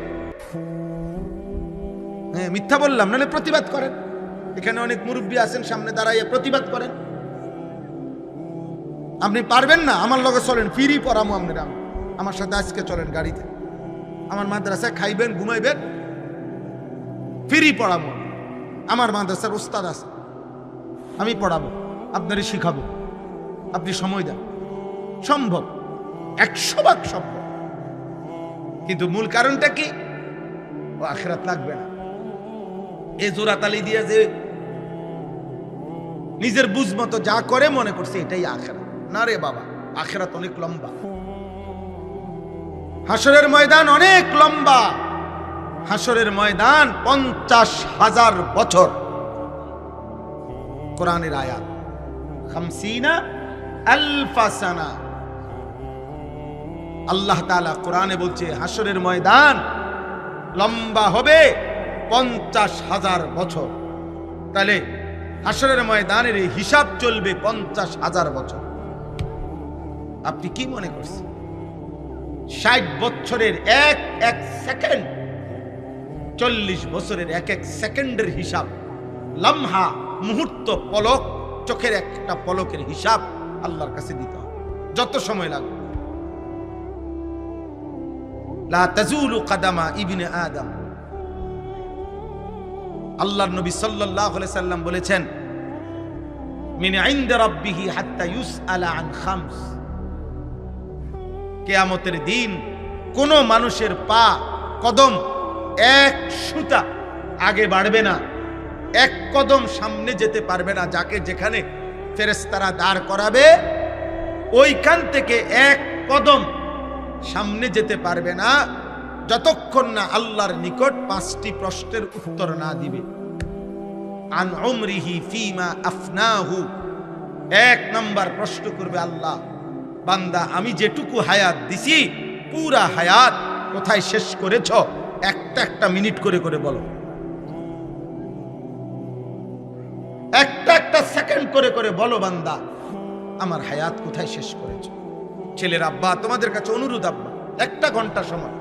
হ্যাঁ, মিথ্যা বললাম? নাহলে প্রতিবাদ করেন। এখানে অনেক মুরব্বী আছেন, সামনে দাঁড়াইয়ে প্রতিবাদ করেন। আপনি পারবেন না? আমার লগে চলেন, ফিরি পড়ামো আপনারা। আমার সাথে আজকে চলেন গাড়িতে, আমার মাদ্রাসায় খাইবেন, ঘুমাইবেন, ফিরি পড়াবো। আমার মাদ্রাসার ওস্তাদ আছে, আমি পড়াবো, আপনারই শিখাবো। আপনি সময় দেন, সম্ভব, 100 ভাগ সম্ভব। কিন্তু মূল কারণটা কি? ও আখিরাত লাগবে না। এ জোরাতালি দিয়ে যে নিজের বুঝ মতো যা করে মনে করছে এটাই আখিরাত। না রে বাবা, আখিরাত অনেক লম্বা, হাসরের ময়দান অনেক লম্বা। হাসরের ময়দান 50,000 বছর। কোরআনের আয়াত 50,000 সানা। আল্লাহ তাআলা কোরআনে বলছে হাসরের ময়দান লম্বা হবে 50,000 বছর। তাহলে হাসরের ময়দানের এই হিসাব চলবে 50,000 বছর। আপনি কি মনে করছেন 60 বছরের এক এক সেকেন্ড, 40 বছরের এক এক সেকেন্ডের হিসাব, লম্হা, মুহূর্ত, পলক, চোখের একটা পলকের হিসাব আল্লাহর কাছে দিতে হবে, যত সময় লাগবে। লা তাজুলু কদামা ইবনে আদম। আল্লাহর নবী সাল্লাল্লাহু আলাইহি সাল্লাম বলেছেন, মিন ইনদা রাব্বিহি হাত্তা ইউসআলা আন খামস। কিয়ামতের দিন কোন মানুষের পা, কদম এক সুতা আগে বাড়বে না, এক কদম সামনে যেতে পারবে না। যাকে যেখানে ফেরেশতারা দাঁড় করাবে ওইখান থেকে এক কদম সামনে যেতে পারবে না, যতক্ষণ না আল্লাহর নিকট 5টি প্রশ্নের উত্তর না দিবে। আন উমরিহি ফিমা আফনাহু। 1 নাম্বার প্রশ্ন করবে আল্লাহ, বান্দা আমি যেটুকু হায়াত দিছি পুরা হায়াত কোথায় শেষ করেছ? একটা একটা মিনিট করে করে বলো, একটা একটা সেকেন্ড করে করে বলো, বান্দা আমার হায়াত কোথায় শেষ করেছ? ছেলের আব্বা, তোমাদের কাছে অনুরোধ, আব্বা 1 ঘন্টা সময়,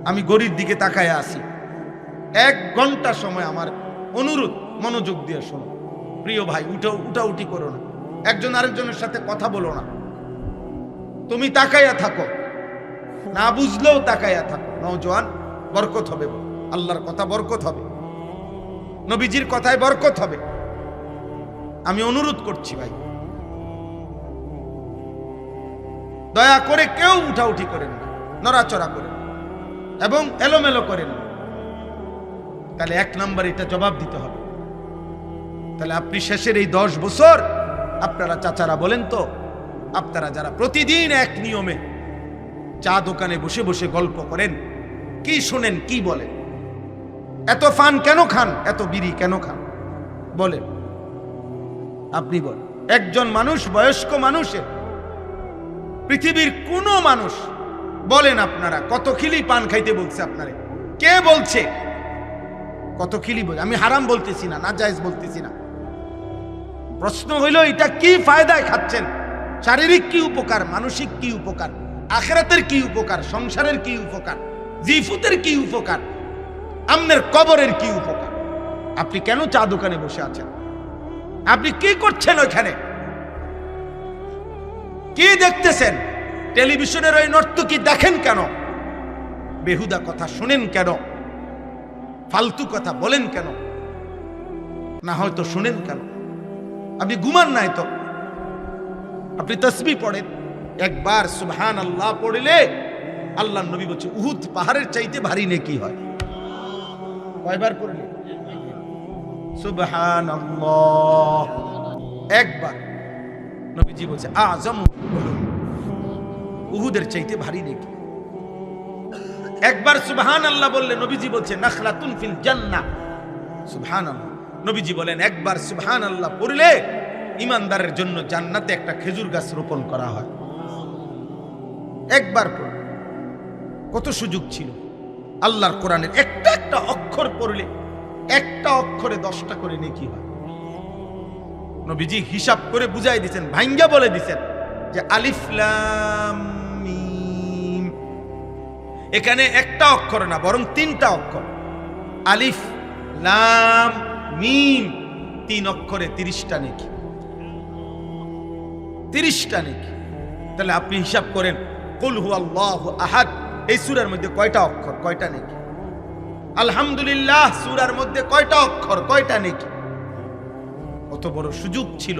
আমি গড়ির দিকে তাকায় আসি, 1 ঘন্টা সময় আমার অনুরোধ, মনোযোগ দিয়ে শোনো। প্রিয় ভাই, উঠাউঠি করো না, একজন আরেকজনের সাথে কথা বলো না, তুমি তাকাইয়া থাকো, না বুঝলেও তাকাইয়া থাকো। নওজোয়ান, বরকত হবে, আল্লাহর কথা বরকত হবে, নবীজির কথায় বরকত হবে। আমি অনুরোধ করছি ভাই, দয়া করে কেউ উঠাউঠি করেন না, নড়াচড়া করেন এবং এলোমেলো করেন না। তাহলে 1 নম্বর এটা জবাব দিতে হবে। তাহলে আপনি শেষের এই 10 বছর, আপনারা চাচারা বলেন তো, আপনারা যারা প্রতিদিন এক নিয়মে চা দোকানে বসে বসে গল্প করেন, কি শুনেন, কি বলেন? এত ফান কেন খান? এত বিড়ি কেন খান? বলেন, আপনি বলেন। একজন মানুষ, বয়স্ক মানুষের, পৃথিবীর কোন মানুষ বলেন আপনারা কত খিলি পান খাইতে বলছে আপনারে? কে বলছে কত খিলি? আমি হারাম বলতেছি না, নাজায়েজ বলতেছি না। প্রশ্ন হইল এটা কি ফায়দায় খাচ্ছেন? শারীরিক কি উপকার, মানসিক কি উপকার, আখিরাতের কি উপকার, সংসারের কি উপকার, জিফুতের কি উপকার, আমনের কবরের কি উপকার? আপনি কেন চা দোকানে বসে আছেন? আপনি কি করছেন ওইখানে? কি দেখতেছেন? টেলিভিশনের ওই নর্তকী দেখেন কেন? বেহুদা কথা শুনেন কেন? ফালতু কথা বলেন কেন? না হয়তো শুনেন কেন? আপনি ঘুমান নাই তো? আপনি তাসবিহ পড়েন, একবার সুবহানাল্লাহ পড়লে আল্লাহর নবী বলছে উহুদ পাহাড়ের চাইতে ভারী নেকি হয়। কয়বার পড়লে? সুবহানাল্লাহ একবার। নবীজি বলছে আযম উহুদের চাইতে ভারী নেকি। একবার সুবহানাল্লাহ বললে নবীজি বলছে নাখলাতুন ফিল জান্নাহ। সুবহানাল্লাহ নবীজি বলেন একবার সুবহানাল্লাহ পড়লে ঈমানদারের জন্য জান্নাতে একটা খেজুর গাছ রোপণ করা হয়। একবার পড়লে কত সুযোগ ছিল। আল্লাহর কোরআনের একটা একটা অক্ষর পড়লে একটা অক্ষরে 10টা করে নেকি হয়। নবীজি হিসাব করে বুঝাই দিয়েছেন, ভাঙ্গা বলে দিয়েছেন যে আলিফ লাম মিম, এখানে একটা অক্ষর না বরং 3টা অক্ষর। আলিফ লাম মিম 3 অক্ষরে 30টা নেকি, 30টা নেকি। তাহলে আপনি হিসাব করেন কুল হুয়াল্লাহু আহাদ এই সূরার মধ্যে কয়টা অক্ষর, কয়টা নেকি? আলহামদুলিল্লাহ সূরার মধ্যে কয়টা অক্ষর, কয়টা নেকি? কত বড় সুযোগ ছিল।